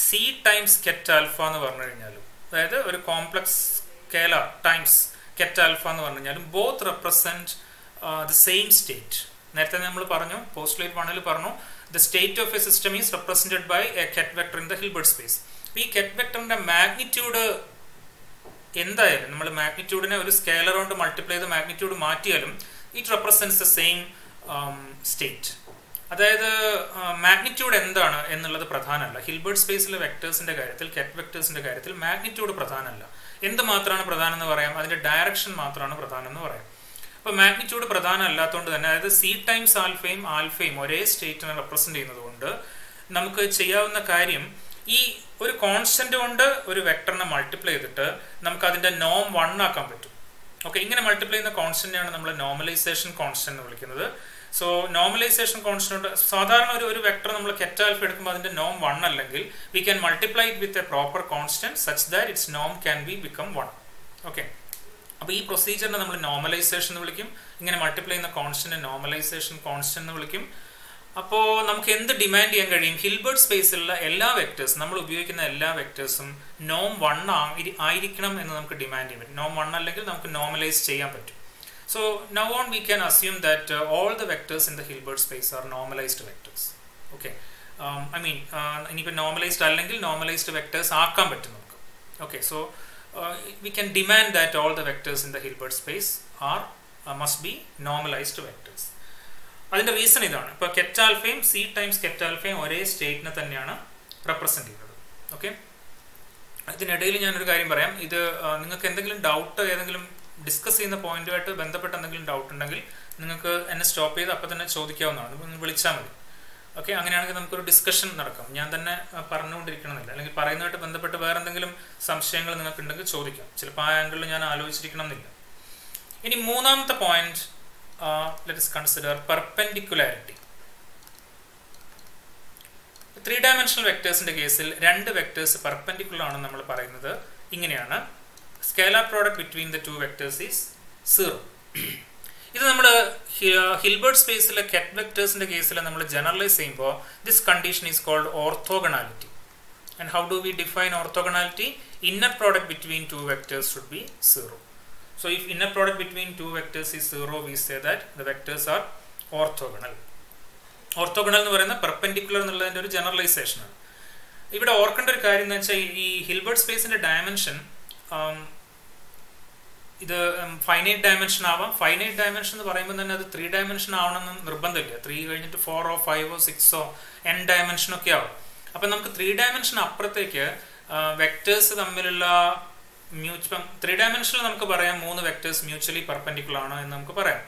C ടൈംസ് ket ആൽഫ എന്ന് പറഞ്ഞു കഴിഞ്ഞാലും, അതായത് ഒരു complex scalar times ket alpha എന്ന് പറഞ്ഞു കഴിഞ്ഞാലും both represent the same state. നേരത്തെ നമ്മൾ പറഞ്ഞു, പോസ്റ്റുലേറ്റ് 1 പറഞ്ഞു, the state of a system is represented by a ket vector in the Hilbert space. ഈ ket വെക്ടറിന്റെ മാഗ്നിറ്റ്യൂഡ് എന്തായാലും, നമ്മൾ മാഗ്നിറ്റ്യൂഡിനെ ഒരു സ്കേലർ കൊണ്ട് മൾട്ടിപ്ലൈ ചെയ്ത് മാഗ്നിറ്റ്യൂഡ് മാറ്റിയാലും it represents the same state. അതായത് മാഗ്നിറ്റ്യൂഡ് എന്താണ് എന്നുള്ളത് പ്രധാനമല്ല. ഹിൽബർട്ട് സ്പേസിലെ വെക്ടേഴ്സിന്റെ കാര്യത്തിൽ, ket വെക്ടേഴ്സിന്റെ കാര്യത്തിൽ മാഗ്നിറ്റ്യൂഡ് പ്രധാനമല്ല. എന്ത് മാത്രമാണ് പ്രധാനം എന്ന് പറയാം? അതിന്റെ ഡയറക്ഷൻ മാത്രമാണ് പ്രധാനം എന്ന് പറയാം. അപ്പോൾ മാഗ്നിറ്റ്യൂഡ് പ്രധാനം അല്ലാത്തതുകൊണ്ട് തന്നെ, അതായത് C ടൈംസ് ആൽഫയും ഒരേ സ്റ്റേറ്റിനെ റെപ്രസെന്റ് ചെയ്യുന്നത് കൊണ്ട് നമുക്ക് ചെയ്യാവുന്ന കാര്യം, ഈ ഒരു കോൺസ്റ്റന്റ് കൊണ്ട് ഒരു വെക്ടറിനെ മൾട്ടിപ്ലൈ ചെയ്തിട്ട് നമുക്ക് അതിന്റെ നോം 1 ആക്കാൻ പറ്റും. ഓക്കെ, ഇങ്ങനെ മൾട്ടിപ്ലൈ ചെയ്യുന്ന കോൺസ്റ്റന്റാണ് നമ്മൾ നോർമലൈസേഷൻ കോൺസ്റ്റന്റ് എന്ന് വിളിക്കുന്നത്. സോ നോർമലൈസേഷൻ കോൺസ്റ്റന്റ്, സാധാരണ ഒരു വെക്ടർ നമ്മൾ ket ആൽഫ എടുക്കുമ്പോൾ അതിന്റെ നോം 1 അല്ലെങ്കിൽ we can multiply it with a proper constant such that its നോം ക്യാൻ ബിക്കം 1. ഓക്കെ, അപ്പോൾ ഈ പ്രൊസീജിയറിനെ നമ്മൾ നോർമലൈസേഷൻ എന്ന് വിളിക്കും. ഇങ്ങനെ മൾട്ടിപ്ലൈ ചെയ്യുന്ന കോൺസ്റ്റന്റ് നോർമലൈസേഷൻ കോൺസ്റ്റന്റ് എന്ന് വിളിക്കും. അപ്പോൾ നമുക്ക് എന്ത് ഡിമാൻഡ് ചെയ്യാൻ കഴിയും? ഹിൽബർട്ട് സ്പേസിലുള്ള എല്ലാ വെക്ടേഴ്സും, നമ്മൾ ഉപയോഗിക്കുന്ന എല്ലാ വെക്ടേഴ്സും നോം 1 ആയിരിക്കണം എന്ന് നമുക്ക് ഡിമാൻഡ് ചെയ്യാൻ പറ്റും. നോം 1 അല്ലെങ്കിൽ നമുക്ക് നോർമലൈസ് ചെയ്യാൻ പറ്റും. So now on we can assume that all the vectors in the Hilbert space are normalised vectors. Okay, ഇനിയിപ്പോൾ നോർമലൈസ്ഡ് അല്ലെങ്കിൽ നോർമലൈസ്ഡ് വെക്ടേഴ്സ് ആക്കാൻ പറ്റും നമുക്ക്. Okay, so we can demand that all the vectors in the Hilbert space must be normalized vectors. അതിന്റെ reason ഇതാണ്. ഇപ്പോൾ ket ആൽഫയും C times ket ആൽഫയും ഒരേ സ്റ്റേറ്റിനെ തന്നെയാണ് റെപ്രസെന്റ് ചെയ്യുന്നത്. ഓക്കെ, ഇതിനിടയിൽ ഞാനൊരു കാര്യം പറയാം. ഇത് നിങ്ങൾക്ക് എന്തെങ്കിലും ഡൗട്ട്, ഏതെങ്കിലും ഡിസ്കസ് ചെയ്യുന്ന പോയിന്റുമായിട്ട് ബന്ധപ്പെട്ട് എന്തെങ്കിലും ഡൗട്ട് ഉണ്ടെങ്കിൽ നിങ്ങൾക്ക് എന്നെ സ്റ്റോപ്പ് ചെയ്ത് അപ്പം തന്നെ ചോദിക്കാവുന്നതാണ്. നിങ്ങൾ വിളിച്ചാൽ മതി. ഓക്കെ, അങ്ങനെയാണെങ്കിൽ നമുക്കൊരു ഡിസ്കഷൻ നടക്കാം. ഞാൻ തന്നെ പറഞ്ഞുകൊണ്ടിരിക്കണമെന്നില്ല, അല്ലെങ്കിൽ പറയുന്നതായിട്ട് ബന്ധപ്പെട്ട് വേറെ എന്തെങ്കിലും സംശയങ്ങൾ നിങ്ങൾക്ക് ഉണ്ടെങ്കിൽ ചോദിക്കാം. ചിലപ്പോൾ ആ ആംഗിളിൽ ഞാൻ ആലോചിച്ചിരിക്കണം എന്നില്ല. ഇനി മൂന്നാമത്തെ point, let us consider perpendicularity. 3-dimensional വെക്ടേഴ്സിന്റെ കേസിൽ രണ്ട് വെക്ടേഴ്സ് പെർപെൻഡിക്കുലർ ആണെന്ന് നമ്മൾ പറയുന്നത് ഇങ്ങനെയാണ്: scalar product between the two vectors is 0. ഇത് നമ്മൾ ഹിൽബർട്ട് സ്പേസിലെ കെറ്റ് വെക്ടേഴ്സിന്റെ കേസിൽ നമ്മൾ ജനറലൈസ് ചെയ്യുമ്പോൾ this condition is called orthogonality. And how do we define orthogonality? Inner product between two vectors should be 0. So if inner product between two vectors is 0, we say that the vectors are orthogonal. Orthogonal എന്ന് പറയുന്നത് perpendicular എന്നുള്ളതിൻ്റെ ഒരു generalisation ആണ്. ഇവിടെ ഓർക്കേണ്ട ഒരു കാര്യം എന്ന് വെച്ചാൽ ഈ ഹിൽബർട്ട് സ്പേസിന്റെ ഡയമെൻഷൻ ഇത് ഫൈനൈറ്റ് ഡയമെൻഷൻ ആവാം. ഫൈനൈറ്റ് ഡയമെൻഷൻ എന്ന് പറയുമ്പോൾ തന്നെ അത് 3 ഡയമെൻഷൻ ആവണമെന്ന് നിർബന്ധമില്ല. 3 കഴിഞ്ഞിട്ട് 4 5 6 n ഡയമെൻഷനൊക്കെ ആവും. അപ്പം നമുക്ക് 3 ഡയമെൻഷൻ അപ്പുറത്തേക്ക് വെക്ടേഴ്സ് തമ്മിലുള്ള 3 ഡയമെൻഷനിൽ നമുക്ക് പറയാം 3 വെക്ടേഴ്സ് മ്യൂച്വലി പെർപെൻഡിക്കുലർ ആണ് എന്ന് നമുക്ക് പറയാം.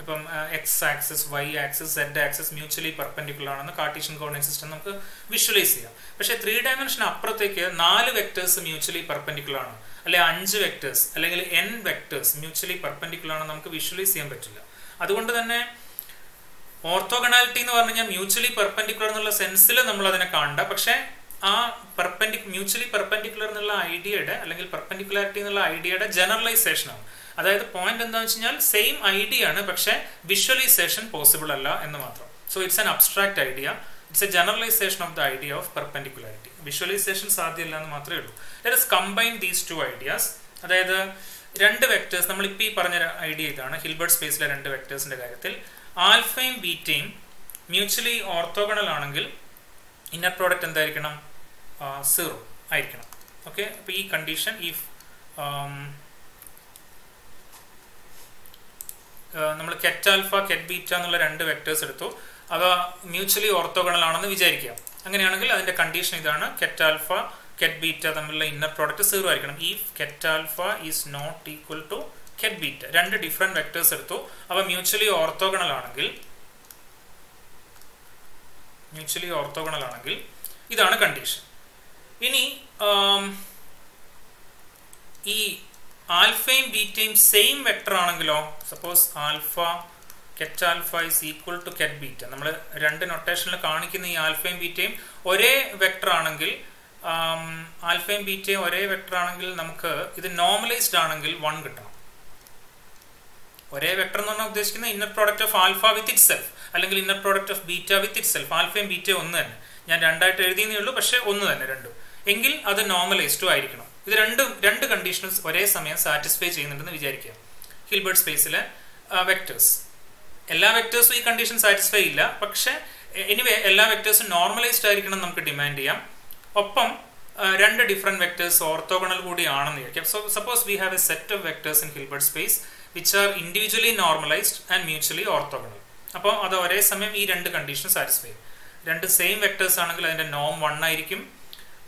ഇപ്പം X axis Y axis Z axis mutually perpendicular ആണെന്ന് കാർട്ടീഷ്യൻ കോർഡിനേറ്റ് സിസ്റ്റം നമുക്ക് വിഷ്വലൈസ് ചെയ്യാം. പക്ഷേ 3 ഡയമെൻഷൻ അപ്പുറത്തേക്ക് 4 വെക്ടേഴ്സ് മ്യൂച്വലി പെർപെൻഡിക്കുലർ ആണ്, അല്ലെങ്കിൽ 5 വെക്ടേഴ്സ് അല്ലെങ്കിൽ n വെക്ടേഴ്സ് മ്യൂച്വലി പെർപെൻഡിക്കുലർ ആണെന്ന് നമുക്ക് വിഷ്വലൈസ് ചെയ്യാൻ പറ്റില്ല. അതുകൊണ്ട് തന്നെ ഓർത്തോഗണാലിറ്റി എന്ന് പറഞ്ഞു കഴിഞ്ഞാൽ മ്യൂച്വലി പെർപെൻഡിക്കുലർ എന്നുള്ള സെൻസിൽ നമ്മൾ അതിനെ കാണണ്ട. പക്ഷേ ആ മ്യൂച്വലി പെർപെൻഡിക്കുലർ എന്നുള്ള ഐഡിയയുടെ അല്ലെങ്കിൽ പെർപെൻഡിക്കുലാരിറ്റി എന്നുള്ള ഐഡിയയുടെ ജനറലൈസേഷൻ ആണ്. അതായത് പോയിന്റ് എന്താണെന്ന് വെച്ച് കഴിഞ്ഞാൽ സെയിം ഐഡിയ ആണ്, പക്ഷേ വിഷ്വലൈസേഷൻ പോസിബിൾ അല്ല എന്ന് മാത്രം. So it's an abstract idea, it's a generalisation of the idea of perpendicularity. Visualisation സാധ്യമല്ല എന്ന് മാത്രമേ ഉള്ളൂ. Let us combine these 2 ideas. അതായത് 2 വെക്ടേഴ്സ്, നമ്മളിപ്പോൾ ഈ പറഞ്ഞ ഐഡിയ ഇതാണ്. ഹിൽബർട്ട് സ്പേസിലെ 2 വെക്ടേഴ്സിന്റെ കാര്യത്തിൽ ആൽഫയും ബീറ്റയും മ്യൂച്വലി ഓർത്തോഗണൽ ആണെങ്കിൽ ഇന്നർ പ്രോഡക്റ്റ് എന്തായിരിക്കണം? 0 ആയിരിക്കണം. ഓക്കെ, അപ്പോൾ ഈ കണ്ടീഷൻ ഇഫ് നമ്മൾ കെറ്റ് ആൽഫ കെറ്റ് ബീറ്റ എന്നുള്ള 2 വെക്ടേഴ്സ് എടുത്തു, അവ മ്യൂച്വലി ഓർത്തോഗണൽ ആണെന്ന് വിചാരിക്കുക. അങ്ങനെയാണെങ്കിൽ അതിന്റെ കണ്ടീഷൻ ഇതാണ്: കെറ്റ് ആൽഫ കെറ്റ് ബീറ്റ തമ്മിലുള്ള ഇന്നർ പ്രോഡക്റ്റ് 0 ആയിരിക്കണം. If ket alpha is not equal to ket beta, 2 different vectors എടുത്തു, അവ മ്യൂച്വലി ഓർത്തോഗണൽ ആണെങ്കിൽ ഇതാണ് കണ്ടീഷൻ. ഇനി ഈ ആൽഫയും ബീറ്റയും സെയിം വെക്ടർ ആണെങ്കിലോ, suppose alpha ket alpha is equal to ket beta, നമ്മൾ 2 നൊട്ടേഷനിൽ കാണിക്കുന്ന ഈ ആൽഫയും ബീറ്റയും ഒരേ വെക്ടർ ആണെങ്കിൽ, ആൽഫയും ബീറ്റയും ഒരേ വെക്ടർ ആണെങ്കിൽ നമുക്ക് ഇത് നോർമലൈസ്ഡ് ആണെങ്കിൽ 1 കിട്ടണം. ഒരേ വെക്ടർ എന്ന് പറഞ്ഞാൽ ഉദ്ദേശിക്കുന്നത് inner product of alpha with itself, അല്ലെങ്കിൽ inner product of beta with itself. ആൽഫയും ബീറ്റയും ഒന്ന് തന്നെ, ഞാൻ 2 ആയിട്ട് എഴുതിയെന്നേ ഉള്ളൂ, പക്ഷേ ഒന്ന് തന്നെ രണ്ടും. എങ്കിൽ അത് നോർമലൈസ്ഡും ആയിരിക്കണം. ഇത് രണ്ട് കണ്ടീഷൻസ് ഒരേ സമയം സാറ്റിസ്ഫൈ ചെയ്യുന്നുണ്ടെന്ന് വിചാരിക്കുക. ഹിൽബർട്ട് സ്പേസിലെ വെക്ടേഴ്സ്, എല്ലാ വെക്ടേഴ്സും ഈ കണ്ടീഷൻ സാറ്റിസ്ഫൈ ഇല്ല, പക്ഷേ എനിവേ എല്ലാ വെക്ടേഴ്സും നോർമലൈസ്ഡ് ആയിരിക്കണം നമുക്ക് ഡിമാൻഡ് ചെയ്യാം. ഒപ്പം 2 ഡിഫറെന്റ് വെക്ടേഴ്സ് ഓർത്തോഗണൽ കൂടി ആണെന്ന് വിചാരിക്കാം. So suppose we have A set of vectors in Hilbert space which are individually normalized and mutually orthogonal. അപ്പോൾ അത് ഒരേ സമയം ഈ 2 കണ്ടീഷൻ സാറ്റിസ്ഫൈ ചെയ്യും. 2 സെയിം വെക്ടേഴ്സ് ആണെങ്കിൽ അതിന്റെ നോം 1 ആയിരിക്കും.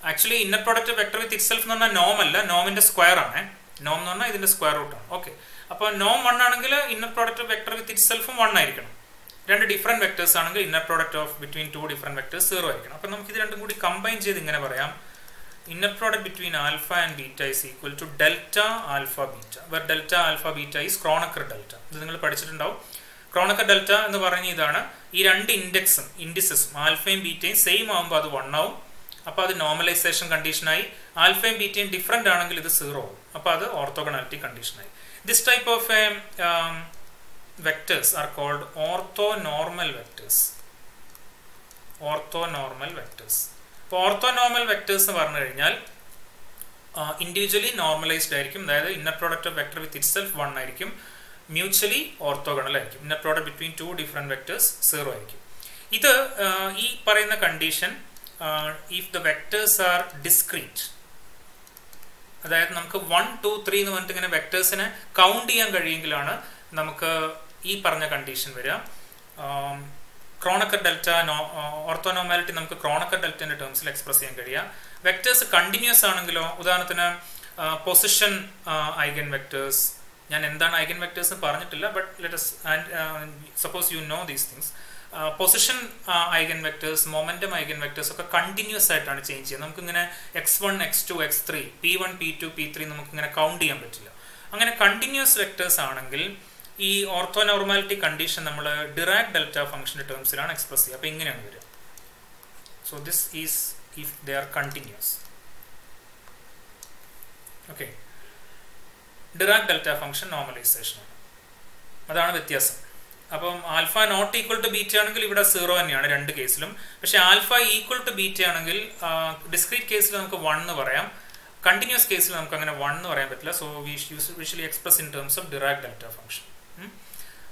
Actually inner product vector with it self എന്ന് പറഞ്ഞാൽ നോം അല്ല, നോമിന്റെ സ്ക്വയർ ആണ്. നോം എന്ന് പറഞ്ഞാൽ ഇതിന്റെ സ്ക്വയർ റൂട്ട് ആണ്. ഓക്കെ, അപ്പോൾ നോം 1 ആണെങ്കിൽ ഇന്നർ പ്രോഡക്റ്റ് വെക്ടർ വിത്ത് ഇറ്റ് സെൽഫും 1 ആയിരിക്കണം. 2 ഡിഫറെന്റ് വെക്ടേഴ്സ് ആണെങ്കിൽ inner product of between 2 different vectors 0 ആയിരിക്കണം. അപ്പോൾ നമുക്ക് ഇത് രണ്ടും കൂടി കമ്പൈൻ ചെയ്ത് ഇങ്ങനെ പറയാം: inner product between alpha and beta is equal to delta alpha beta, where delta alpha beta is Kronecker delta. ഇത് നിങ്ങൾ പഠിച്ചിട്ടുണ്ടാവും. Kronecker delta എന്ന് പറഞ്ഞ ഇതാണ്, ഈ 2 ഇൻഡിസസും ആൽഫയും ബീറ്റയും സെയിം ആകുമ്പോൾ അത് 1 ആവും. അപ്പോൾ അത് നോർമലൈസേഷൻ കണ്ടീഷനായി. ആൽഫയും ബീറ്റയും ഡിഫറെന്റ് ആണെങ്കിൽ ഇത് 0 ആവും. അപ്പോൾ അത് ഓർത്തോഗണാലിറ്റി കണ്ടീഷനായി. This type of vectors are called orthonormal vectors. ഇപ്പോൾ ഓർത്തോനോർമൽ വെക്ടേഴ്സ് എന്ന് പറഞ്ഞു കഴിഞ്ഞാൽ ഇൻഡിവിജ്വലി നോർമലൈസ്ഡ് ആയിരിക്കും. അതായത് inner product of vector with itself 1 ആയിരിക്കും, മ്യൂച്വലി ഓർത്തോഗണൽ ആയിരിക്കും. Inner product between 2 different vectors 0 ആയിരിക്കും. ഇത് ഈ പറയുന്ന condition if the vectors are discrete, അതായത് നമുക്ക് 1 2 3 എന്ന് പറഞ്ഞിട്ട് ഇങ്ങനെ വെക്ടേഴ്സിനെ കൗണ്ട് ചെയ്യാൻ കഴിയുമെങ്കിലാണ് നമുക്ക് ഈ പറഞ്ഞ കണ്ടീഷൻ വരിക. ക്രോണക്കർ ഡെൽറ്റ ഓർത്തോനോമാലിറ്റി നമുക്ക് ക്രോണക്കർ ഡെൽറ്റയുടെ ടേംസിൽ എക്സ്പ്രസ് ചെയ്യാൻ കഴിയുക. വെക്ടേഴ്സ് കണ്ടിന്യൂസ് ആണെങ്കിലോ, ഉദാഹരണത്തിന് പൊസിഷൻ ഐഗൻ വെക്ടേഴ്സ്, ഞാൻ എന്താണ് ഐഗൻ വെക്ടേഴ്സ് എന്ന് പറഞ്ഞിട്ടില്ല, but let suppose you know these things. Position eigen vectors, momentum eigen vectors ഒക്കെ കണ്ടിന്യൂസ് ആയിട്ടാണ് ചേഞ്ച് ചെയ്യുന്നത്. നമുക്കിങ്ങനെ x1 x2 x3 p1 p2 p3 നമുക്കിങ്ങനെ കൗണ്ട് ചെയ്യാൻ പറ്റില്ല. അങ്ങനെ കണ്ടിന്യൂസ് വെക്ടേഴ്സ് ആണെങ്കിൽ ഈ ഓർത്തോനോർമാലിറ്റി കണ്ടീഷൻ നമ്മൾ ഡിറാക് ഡെൽറ്റ ഫംഗ്ഷന്റെ ടേംസിലാണ് എക്സ്പ്രസ് ചെയ്യുക. അപ്പോൾ ഇങ്ങനെയാണ് വരിക. So this is if they are continuous. Okay, Dirac delta function normalisation ആണ്. അതാണ് വ്യത്യാസം. അപ്പം alpha not equal to beta ആണെങ്കിൽ ഇവിടെ 0 തന്നെയാണ് രണ്ട് കേസിലും. പക്ഷേ ആൽഫ ഈക്വൽ ടു ബീറ്റ ആണെങ്കിൽ ഡിസ്ക്രീറ്റ് കേസിൽ നമുക്ക് 1 എന്ന് പറയാം, കണ്ടിന്യൂസ് കേസിൽ നമുക്ക് അങ്ങനെ 1 എന്ന് പറയാൻ പറ്റില്ല. So we usually express in terms of Dirac delta function.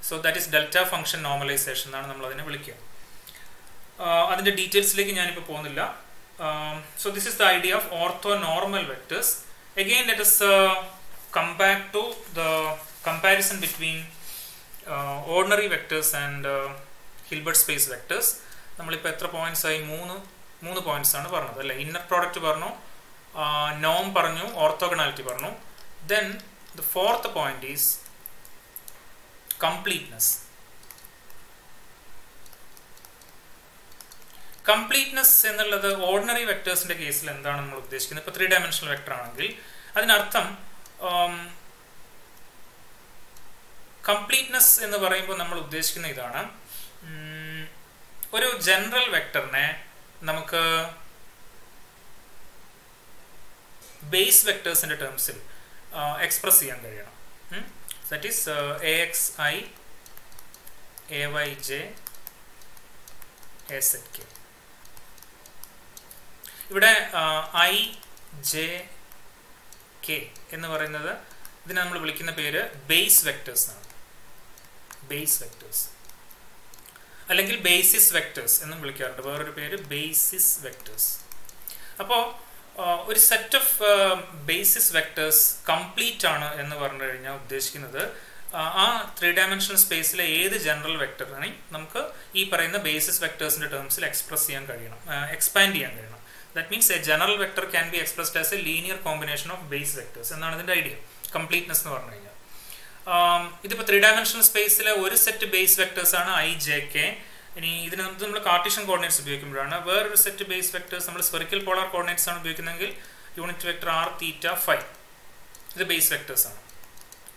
So that is delta function normalisation എന്നാണ് നമ്മൾ അതിനെ വിളിക്കുക. അതിൻ്റെ ഡീറ്റെയിൽസിലേക്ക് ഞാനിപ്പോൾ പോകുന്നില്ല. So this is the idea of orthonormal vectors. Again, let us come back to the comparison between ordinary vectors and Hilbert space vectors. നമ്മളിപ്പോൾ എത്ര points ആയി? മൂന്ന് പോയിന്റ്സ് ആണ് പറഞ്ഞത് അല്ലേ? ഇന്നർ പ്രോഡക്റ്റ് പറഞ്ഞു, നോം പറഞ്ഞു, ഓർത്തോഗണാലിറ്റി പറഞ്ഞു. Then the fourth point is completeness. Completeness എന്നുള്ളത് ഓർഡിനറി വെക്ടേഴ്സിന്റെ കേസിൽ എന്താണ് നമ്മൾ ഉദ്ദേശിക്കുന്നത്? ഇപ്പോൾ 3 ഡയമെൻഷണൽ വെക്ടർ ആണെങ്കിൽ അതിനർത്ഥം കംപ്ലീറ്റ്നെസ് എന്ന് പറയുമ്പോൾ നമ്മൾ ഉദ്ദേശിക്കുന്ന ഇതാണ്, ഒരു ജനറൽ വെക്ടറിനെ നമുക്ക് ബേസ് വെക്ടേഴ്സിന്റെ ടേംസിൽ എക്സ്പ്രസ് ചെയ്യാൻ കഴിയണം. That is AXI AYJ AZK. ഇവിടെ I J K എന്ന് പറയുന്നത് ഇതിനെ നമ്മൾ വിളിക്കുന്ന പേര് ബേസ് വെക്ടേഴ്സ് ആണ്. ബേസ് വെക്ടേഴ്സ് അല്ലെങ്കിൽ ബേസിസ് വെക്ടേഴ്സ് എന്നും വിളിക്കാറുണ്ട്. വേറൊരു പേര് ബേസിസ് വെക്ടേഴ്സ്. അപ്പോൾ ഒരു set of basis vectors complete ആണ് എന്ന് പറഞ്ഞു കഴിഞ്ഞാൽ ഉദ്ദേശിക്കുന്നത് ആ 3 ഡയമെൻഷണൽ സ്പേസിലെ ഏത് ജനറൽ വെക്ടറിനെയും നമുക്ക് ഈ പറയുന്ന ബേസിസ് വെക്ടേഴ്സിന്റെ ടേംസിൽ എക്സ്പ്രസ് ചെയ്യാൻ കഴിയണം, എക്സ്പാൻഡ് ചെയ്യാൻ കഴിയണം. That means a general vector can be expressed as a linear combination of base vectors എന്നാണ് ഇതിന്റെ ഐഡിയ. കംപ്ലീറ്റ്നെസ് എന്ന് പറഞ്ഞു കഴിഞ്ഞാൽ ഇതിപ്പോൾ 3 ഡയമെൻഷണൽ സ്പേസിലെ ഒരു സെറ്റ് ബേസ് വെക്ടേഴ്സ് ആണ് I J K. ഇനി ഇതിന് നമ്മൾ കാർട്ടീഷ്യൻ കോർഡിനേറ്റ്സ് ഉപയോഗിക്കുമ്പോഴാണ്. വേറൊരു സെറ്റ് ബേസ് വെക്ടേഴ്സ് നമ്മൾ സ്ഫെറിക്കൽ പോളാർ കോർഡിനേറ്റ്സ് ആണ് ഉപയോഗിക്കുന്നതെങ്കിൽ unit vector R theta phi, ഇത് ബേസ് വെക്ടേഴ്സ് ആണ്.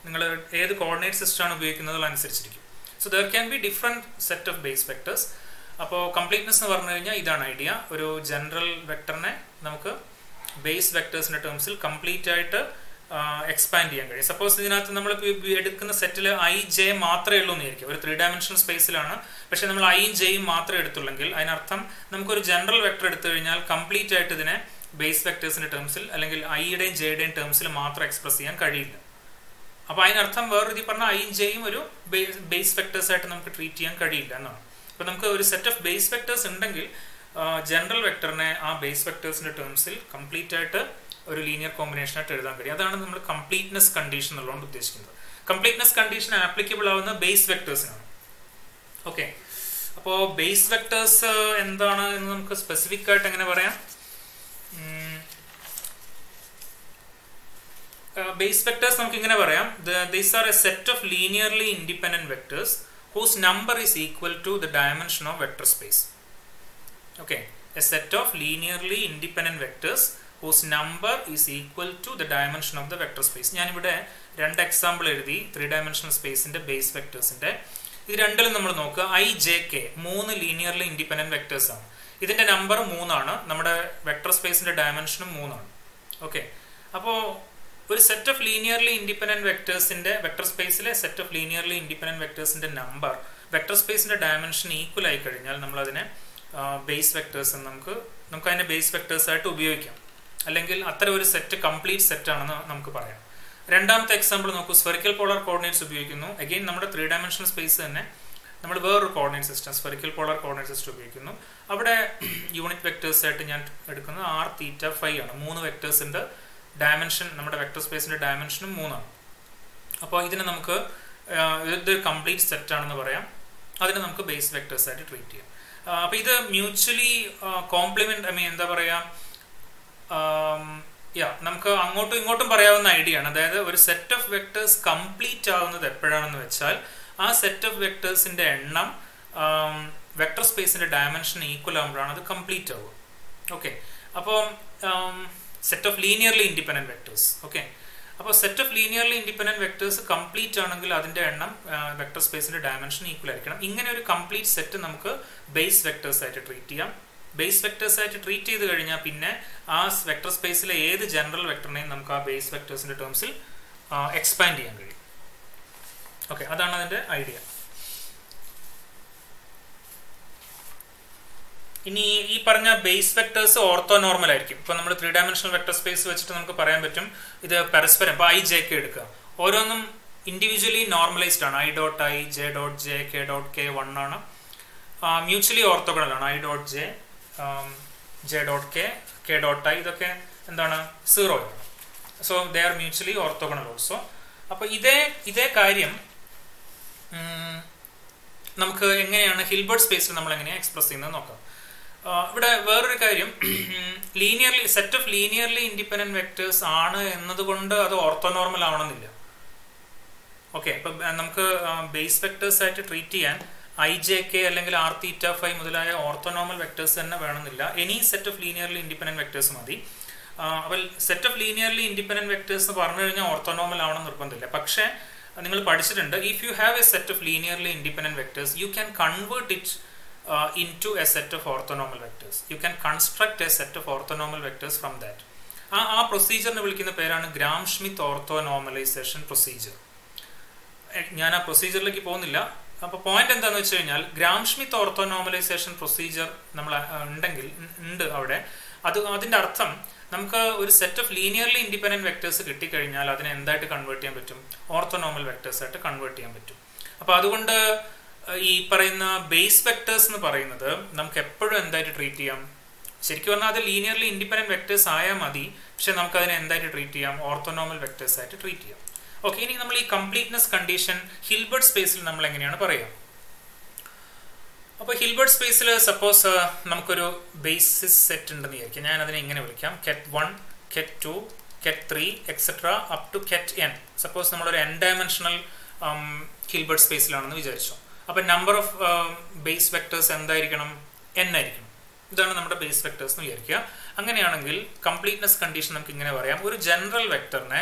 നിങ്ങൾ ഏത് കോർഡിനേറ്റ് സിസ്റ്റം ആണ് ഉപയോഗിക്കുന്നത് അനുസരിച്ചിരിക്കും. So there can be different set of base vectors. അപ്പോൾ കംപ്ലീറ്റ്നെസ് എന്ന് പറഞ്ഞു കഴിഞ്ഞാൽ ഇതാണ് ഐഡിയ. ഒരു ജനറൽ വെക്ടറിനെ നമുക്ക് ബേസ് വെക്ടേഴ്സിന്റെ ടേംസിൽ കംപ്ലീറ്റ് ആയിട്ട് എക്സ്പാൻഡ് ചെയ്യാൻ കഴിയും. സപ്പോസ് ഇതിനകത്ത് നമ്മൾ എടുക്കുന്ന സെറ്റിൽ I J മാത്രമേ ഉള്ളൂ എന്നായിരിക്കും. ഒരു 3 ഡയമെൻഷണൽ സ്പേസിലാണ്, പക്ഷെ നമ്മൾ I Jയും മാത്രമേ എടുത്തുള്ളെങ്കിൽ അതിനർത്ഥം നമുക്കൊരു ജനറൽ വെക്ടർ എടുത്തു കഴിഞ്ഞാൽ കംപ്ലീറ്റ് ആയിട്ട് ഇതിനെ ബേസ് വെക്ടേഴ്സിന്റെ ടേംസിൽ അല്ലെങ്കിൽ Iയുടെയും Jയുടെയും ടേംസിൽ മാത്രം എക്സ്പ്രസ് ചെയ്യാൻ കഴിയില്ല. അപ്പോൾ അതിനർത്ഥം വേറൊരു രീതി പറഞ്ഞാൽ I Jയും ഒരു ബേസ് വെക്ടേഴ്സ് ആയിട്ട് നമുക്ക് ട്രീറ്റ് ചെയ്യാൻ കഴിയില്ല എന്നാണ്. അപ്പോൾ നമുക്ക് ഒരു സെറ്റ് ഓഫ് ബേസ് വെക്ടേഴ്സ് ഉണ്ടെങ്കിൽ ജനറൽ വെക്ടറിനെ ആ ബേസ് വെക്ടേഴ്സിന്റെ ടേംസിൽ കംപ്ലീറ്റ് ആയിട്ട് ഒരു ലീനിയർ കോമ്പിനേഷൻ ആയിട്ട് എഴുതാൻ കഴിയും. അതാണ് നമ്മൾ കംപ്ലീറ്റ്നെസ് കണ്ടീഷൻ എന്നുള്ളതുകൊണ്ട് ഉദ്ദേശിക്കുന്നത്. കംപ്ലീറ്റ്നെസ് കണ്ടീഷൻ ആപ്ലിക്കബിൾ ആവുന്ന ബേസ് വെക്ടേഴ്സിനാണ്. ഓക്കെ, അപ്പോൾ ബേസ് വെക്ടേഴ്സ് എന്താണ് എന്ന് നമുക്ക് സ്പെസിഫിക് ആയിട്ട് എങ്ങനെ പറയാം? ബേസ് വെക്ടേഴ്സ് നമുക്ക് ഇങ്ങനെ പറയാം, these are A set of linearly independent vectors whose number is equal to the dimension of vector space. Okay, a set of linearly independent vectors whose number is equal to the dimension of the vector space. ഞാൻ ഇവിടെ രണ്ട് example എഴുതി 3 dimensional സ്പേസിന്റെ base വെക്ടേഴ്സിന്റെ. ഇത് രണ്ടിലും നമ്മൾ നോക്കുക, I J K 3 linearly independent vectors ആണ്. ഇതിന്റെ നമ്പർ 3 ആണ്, നമ്മുടെ വെക്ടർ സ്പേസിന്റെ ഡയമെൻഷനും 3 ആണ്. ഓക്കെ, അപ്പോൾ ഒരു സെറ്റ് ഓഫ് ലീനിയർലി ഇൻഡിപെൻഡന്റ് വെക്ടേഴ്സിന്റെ വെക്ടർ സ്പേസിലെ സെറ്റ് ഓഫ് ലീനിയർലി ഇൻഡിപെൻഡന്റ് വെക്ടേഴ്സിന്റെ നമ്പർ വെക്ടർ സ്പേസിന്റെ ഡയമെൻഷൻ ഈക്വൽ ആയി കഴിഞ്ഞാൽ നമ്മൾ അതിനെ ബേസ് വെക്ടേഴ്സ് എന്ന് നമുക്ക് അതിനെ ബേസ് വെക്ടേഴ്സ് ആയിട്ട് ഉപയോഗിക്കാം. അല്ലെങ്കിൽ അത്തരം ഒരു സെറ്റ് കംപ്ലീറ്റ് സെറ്റ് ആണെന്ന് നമുക്ക് പറയാം. രണ്ടാമത്തെ എക്സാമ്പിൾ നോക്കൂ, സ്ഫെറിക്കൽ പോളാർ കോർഡിനേറ്റ്സ് ഉപയോഗിക്കുന്നു. അഗെയിൻ നമ്മുടെ 3 ഡയമെൻഷണൽ സ്പേസ് തന്നെ നമ്മൾ വേറൊരു coordinate system spherical polar coordinate system ഉപയോഗിക്കുന്നു. അവിടെ യൂണിറ്റ് വെക്ടേഴ്സ് ആയിട്ട് ഞാൻ എടുക്കുന്നത് R തീറ്റ ഫൈ ആണ്. 3 വെക്ടേഴ്സിന്റെ ഡയമെൻഷൻ നമ്മുടെ വെക്ടർ സ്പേസിന്റെ ഡയമെൻഷനും 3 ആണ്. അപ്പോൾ ഇതിനെ നമുക്ക് ഇതൊരു കംപ്ലീറ്റ് സെറ്റ് ആണെന്ന് പറയാം. അതിനെ നമുക്ക് ബേസ് വെക്ടേഴ്സ് ആയിട്ട് ട്രീറ്റ് ചെയ്യാം. അപ്പോൾ ഇത് മ്യൂച്വലി കോംപ്ലിമെന്റ്, എന്താ പറയുക, നമുക്ക് അങ്ങോട്ടും ഇങ്ങോട്ടും പറയാവുന്ന ഐഡിയ ആണ്. അതായത് ഒരു സെറ്റ് ഓഫ് വെക്ടേഴ്സ് കംപ്ലീറ്റ് ആവുന്നത് എപ്പോഴാണെന്ന് വെച്ചാൽ ആ സെറ്റ് ഓഫ് വെക്ടേഴ്സിന്റെ എണ്ണം വെക്ടർ സ്പേസിന്റെ ഡയമെൻഷൻ ഈക്വൽ ആകുമ്പോഴാണ് അത് കംപ്ലീറ്റ് ആവുക. ഓക്കെ, അപ്പോൾ set of linearly independent vectors. Okay, അപ്പോൾ set of linearly independent vectors complete ആണെങ്കിൽ അതിന്റെ എണ്ണം വെക്ടർ സ്പേസിന്റെ ഡയമെൻഷൻ ഈക്വൽ ആയിരിക്കണം. ഇങ്ങനെ ഒരു കംപ്ലീറ്റ് സെറ്റ് നമുക്ക് ബേസ് വെക്ടേഴ്സ് ആയിട്ട് ട്രീറ്റ് ചെയ്യാം. ബേസ് വെക്ടേഴ്സ് ആയിട്ട് ട്രീറ്റ് ചെയ്ത് കഴിഞ്ഞാൽ പിന്നെ ആ വെക്ടർ സ്പേസിലെ ഏത് ജനറൽ വെക്ടറിനെയും നമുക്ക് ആ ബേസ് വെക്ടേഴ്സിന്റെ ടേംസിൽ എക്സ്പാൻഡ് ചെയ്യാൻ കഴിയും. ഓക്കെ, അതാണ് അതിൻ്റെ ഐഡിയ. ഇനി ഈ പറഞ്ഞ ബേസ് വെക്ടേഴ്സ് ഓർത്തോനോർമൽ ആയിരിക്കും. ഇപ്പൊ നമ്മൾ 3 ഡയമെൻഷണൽ വെക്ടർ സ്പേസ് വെച്ചിട്ട് നമുക്ക് പറയാൻ പറ്റും ഇത് പരസ്പരം. ഇപ്പൊ ഐ ജെ കെ എടുക്കുക, ഓരോന്നും ഇൻഡിവിജ്വലി നോർമലൈസ്ഡ് ആണ്. I dot I, J dot J, K dot K 1 ആണ്. മ്യൂച്വലി ഓർത്തോഗണൽ ആണ്. I dot J, J dot K, K dot I, ഇതൊക്കെ എന്താണ് 0 ആണ്. So they are mutually orthogonal also. അപ്പൊ ഇതേ കാര്യം നമുക്ക് എങ്ങനെയാണ് ഹിൽബർട്ട് സ്പേസിൽ നമ്മൾ എങ്ങനെയാണ് എക്സ്പ്രസ് ചെയ്യുന്നത് നോക്കാം. ഇവിടെ വേറൊരു കാര്യം, set of linearly independent vectors ആണ് എന്നതുകൊണ്ട് അത് ഓർത്തോനോർമൽ ആവണമെന്നില്ല. ഓക്കെ, ഇപ്പം നമുക്ക് ബേസ് വെക്ടേഴ്സ് ആയിട്ട് ട്രീറ്റ് ചെയ്യാൻ ഐ ജെ കെ അല്ലെങ്കിൽ ആർ തീറ്റ ഫൈ മുതലായ ഓർത്തോനോർമൽ വെക്ടേഴ്സ് തന്നെ വേണമെന്നില്ല. Any set of linearly independent vectors മതി. അപ്പോൾ set of linearly independent vectors എന്ന് പറഞ്ഞു കഴിഞ്ഞാൽ ഓർത്തോനോർമൽ ആവണം നിർബന്ധമില്ല. പക്ഷേ നിങ്ങൾ പഠിച്ചിട്ടുണ്ട്, if you have A set of linearly independent vectors you can convert it into a set of orthonormal vectors. You can construct a set of orthonormal vectors from that. ആ പ്രൊസീജിയറിനെ വിളിക്കുന്ന പേരാണ് ഗ്രാം-ഷ്മിത്ത് ഓർത്തോനോർമലൈസേഷൻ പ്രൊസീജിയർ. ഞാൻ ആ പ്രൊസീജിയറിലേക്ക് പോകുന്നില്ല. അപ്പോൾ point എന്താണെന്ന് വെച്ച് കഴിഞ്ഞാൽ, ഗ്രാം-ഷ്മിത്ത് ഓർത്തോനോർമലൈസേഷൻ പ്രൊസീജിയർ നമ്മൾ ഉണ്ട് അവിടെ. അതിൻ്റെ അർത്ഥം നമുക്ക് ഒരു set of linearly independent vectors കിട്ടിക്കഴിഞ്ഞാൽ അതിനെ എന്തായിട്ട് കൺവേർട്ട് ചെയ്യാൻ പറ്റും? ഓർത്തോനോർമൽ വെക്ടേഴ്സ് ആയിട്ട് കൺവേർട്ട് ചെയ്യാൻ പറ്റും. അപ്പോൾ അതുകൊണ്ട് ഈ പറയുന്ന ബേസ് വെക്ടേഴ്സ് എന്ന് പറയുന്നത് നമുക്ക് എപ്പോഴും എന്തായിട്ട് ട്രീറ്റ് ചെയ്യാം? ശരിക്കും പറഞ്ഞാൽ അത് ലീനിയർലി ഇൻഡിപെൻഡന്റ് വെക്ടേഴ്സ് ആയാൽ മതി. പക്ഷെ നമുക്ക് അതിനെ എന്തായിട്ട് ട്രീറ്റ് ചെയ്യാം? ഓർത്തോനോർമൽ വെക്ടേഴ്സ് ആയിട്ട് ട്രീറ്റ് ചെയ്യാം. ഓക്കെ, ഇനി നമ്മൾ ഈ കംപ്ലീറ്റ്നെസ് കണ്ടീഷൻ ഹിൽബർട്ട് സ്പേസിൽ നമ്മൾ എങ്ങനെയാണ് പറയുക? അപ്പോൾ ഹിൽബർട്ട് സ്പേസിൽ സപ്പോസ് നമുക്കൊരു ബേസിസ് സെറ്റ് ഉണ്ടെന്ന് വിചാരിക്കാം. ഞാൻ അതിനെ ഇങ്ങനെ വിളിക്കാം: ket 1, ket 2, ket 3 etcetera up to ket n. സപ്പോസ് നമ്മളൊരു n ഡയമെൻഷണൽ ഹിൽബർട്ട് സ്പേസിലാണെന്ന് വിചാരിച്ചു. അപ്പം നമ്പർ ഓഫ് ബേസ് വെക്ടേഴ്സ് എന്തായിരിക്കണം? n ആയിരിക്കണം. ഇതാണ് നമ്മുടെ ബേസ് വെക്ടേഴ്സ് എന്ന് വിചാരിക്കുക. അങ്ങനെയാണെങ്കിൽ കംപ്ലീറ്റ്നെസ് കണ്ടീഷൻ നമുക്ക് ഇങ്ങനെ പറയാം: ഒരു ജനറൽ വെക്ടറിനെ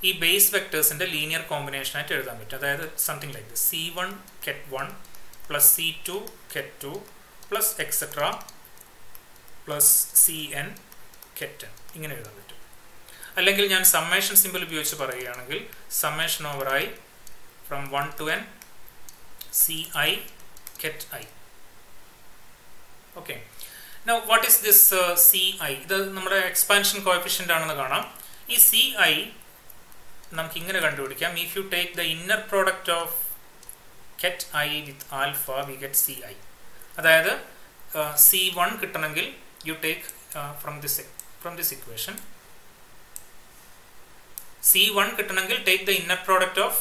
ഈ ബേസ് വെക്ടേഴ്സിന്റെ ലീനിയർ കോമ്പിനേഷൻ ആയിട്ട് എഴുതാൻ പറ്റും. അതായത് something like this: c1 ket 1 plus c2 ket 2 plus etcetera plus cn ket n. ഇങ്ങനെ എഴുതാൻ പറ്റും. അല്ലെങ്കിൽ ഞാൻ സമ്മേഷൻ സിമ്പിൾ ഉപയോഗിച്ച് പറയുകയാണെങ്കിൽ summation over i from 1 to n ci ket I. Okay, now what is this ci? ഇത് നമ്മുടെ expansion coefficient ആണെന്ന് കാണാം. ഈ ci നമുക്ക് ഇങ്ങനെ കണ്ടുപിടിക്കാം: if you take the inner product of ket I with alpha we get ci. അതായത് c1 കിട്ടണമെങ്കിൽ you take from this equation c1 കിട്ടണമെങ്കിൽ take the inner product of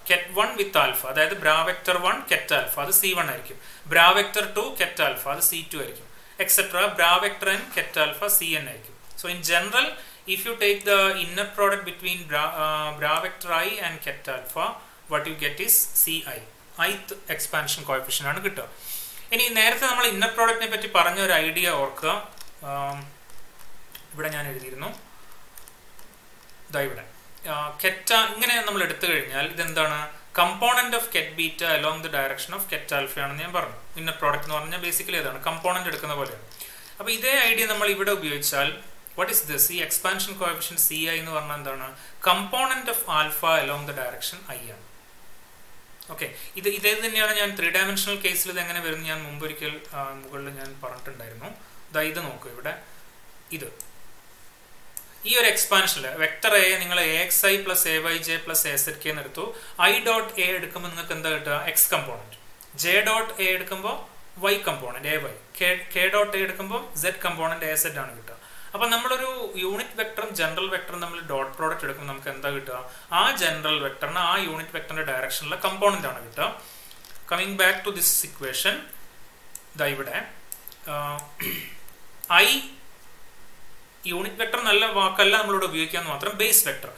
ket 1 with alpha. അതായത് ബ്രാ വെക്ടർ 1 ket alpha, അത് c1 ആയിരിക്കും. ബ്രാ vector 2 ket alpha, അത് c2 ആയിരിക്കും. Etcetera ബ്രാ vector n ket alpha cn ആയിരിക്കും. So in general, if you take the inner product between bra vector I and ket alpha, what you get is ci. ith expansion coefficient ആണ് കിട്ടുക. ഇനി നേരത്തെ നമ്മൾ inner പ്രോഡക്റ്റിനെ പറ്റി പറഞ്ഞ ഒരു idea ഓർക്കുക. ഇവിടെ ഞാൻ എഴുതിയിരുന്നു, ഇതാ ഇവിടെ കെറ്റ ഇങ്ങനെ നമ്മൾ എടുത്തു കഴിഞ്ഞാൽ ഇതെന്താണ്? Component of ket beta along the direction of ket alpha ആണെന്ന് ഞാൻ പറഞ്ഞു. ഇന്നർ പ്രോഡക്റ്റ് എന്ന് പറഞ്ഞാൽ ബേസിക്കലി ഇതാണ്, കമ്പോണന്റ് എടുക്കുന്ന പോലെയാണ്. അപ്പോൾ ഇതേ ഐഡിയ നമ്മൾ ഇവിടെ ഉപയോഗിച്ചാൽ വാട്ട് ഈസ് ദിസ്? ഈ എക്സ്പാൻഷൻ കോഎഫിഷ്യന്റ് ci എന്ന് പറഞ്ഞാൽ എന്താണ്? Component of alpha along the direction i ആണ്. ഓക്കെ, ഇതേ തന്നെയാണ് ഞാൻ 3 ഡയമെൻഷണൽ കേസിൽ ഇത് എങ്ങനെ വരുന്നത് ഞാൻ മുമ്പൊരിക്കൽ മുകളിൽ ഞാൻ പറഞ്ഞിട്ടുണ്ടായിരുന്നു. ഇത് നോക്കൂ, ഇവിടെ ഈ ഒരു എക്സ്പാൻഷനിൽ വെക്ടർ എ നിങ്ങൾ axi plus ay j plus az k എന്ന് എടുത്തു. i ഡോട്ട് എ എടുക്കുമ്പോൾ നിങ്ങൾക്ക് എന്താ കിട്ടുക? X component. J dot A എടുക്കുമ്പോൾ y component ay. k dot A എടുക്കുമ്പോൾ z കമ്പോണന്റ് az ആണ് കിട്ടുക. അപ്പം നമ്മളൊരു യൂണിറ്റ് വെക്ടറും ജനറൽ വെക്ടറും നമ്മൾ ഡോട്ട് പ്രോഡക്റ്റ് എടുക്കുമ്പോൾ നമുക്ക് എന്താ കിട്ടുക? ആ ജനറൽ വെക്ടറിന് ആ യൂണിറ്റ് വെക്ടറിന്റെ ഡയറക്ഷനിലെ കമ്പോണന്റ് ആണ് കിട്ടുക. Coming back to this equation, ഇതാ ഇവിടെ ഐ യൂണിറ്റ് വെക്ടർ നല്ല വാക്കല്ല നമ്മളിവിടെ ഉപയോഗിക്കാന്ന് മാത്രം. ബേസ് വെക്ടർ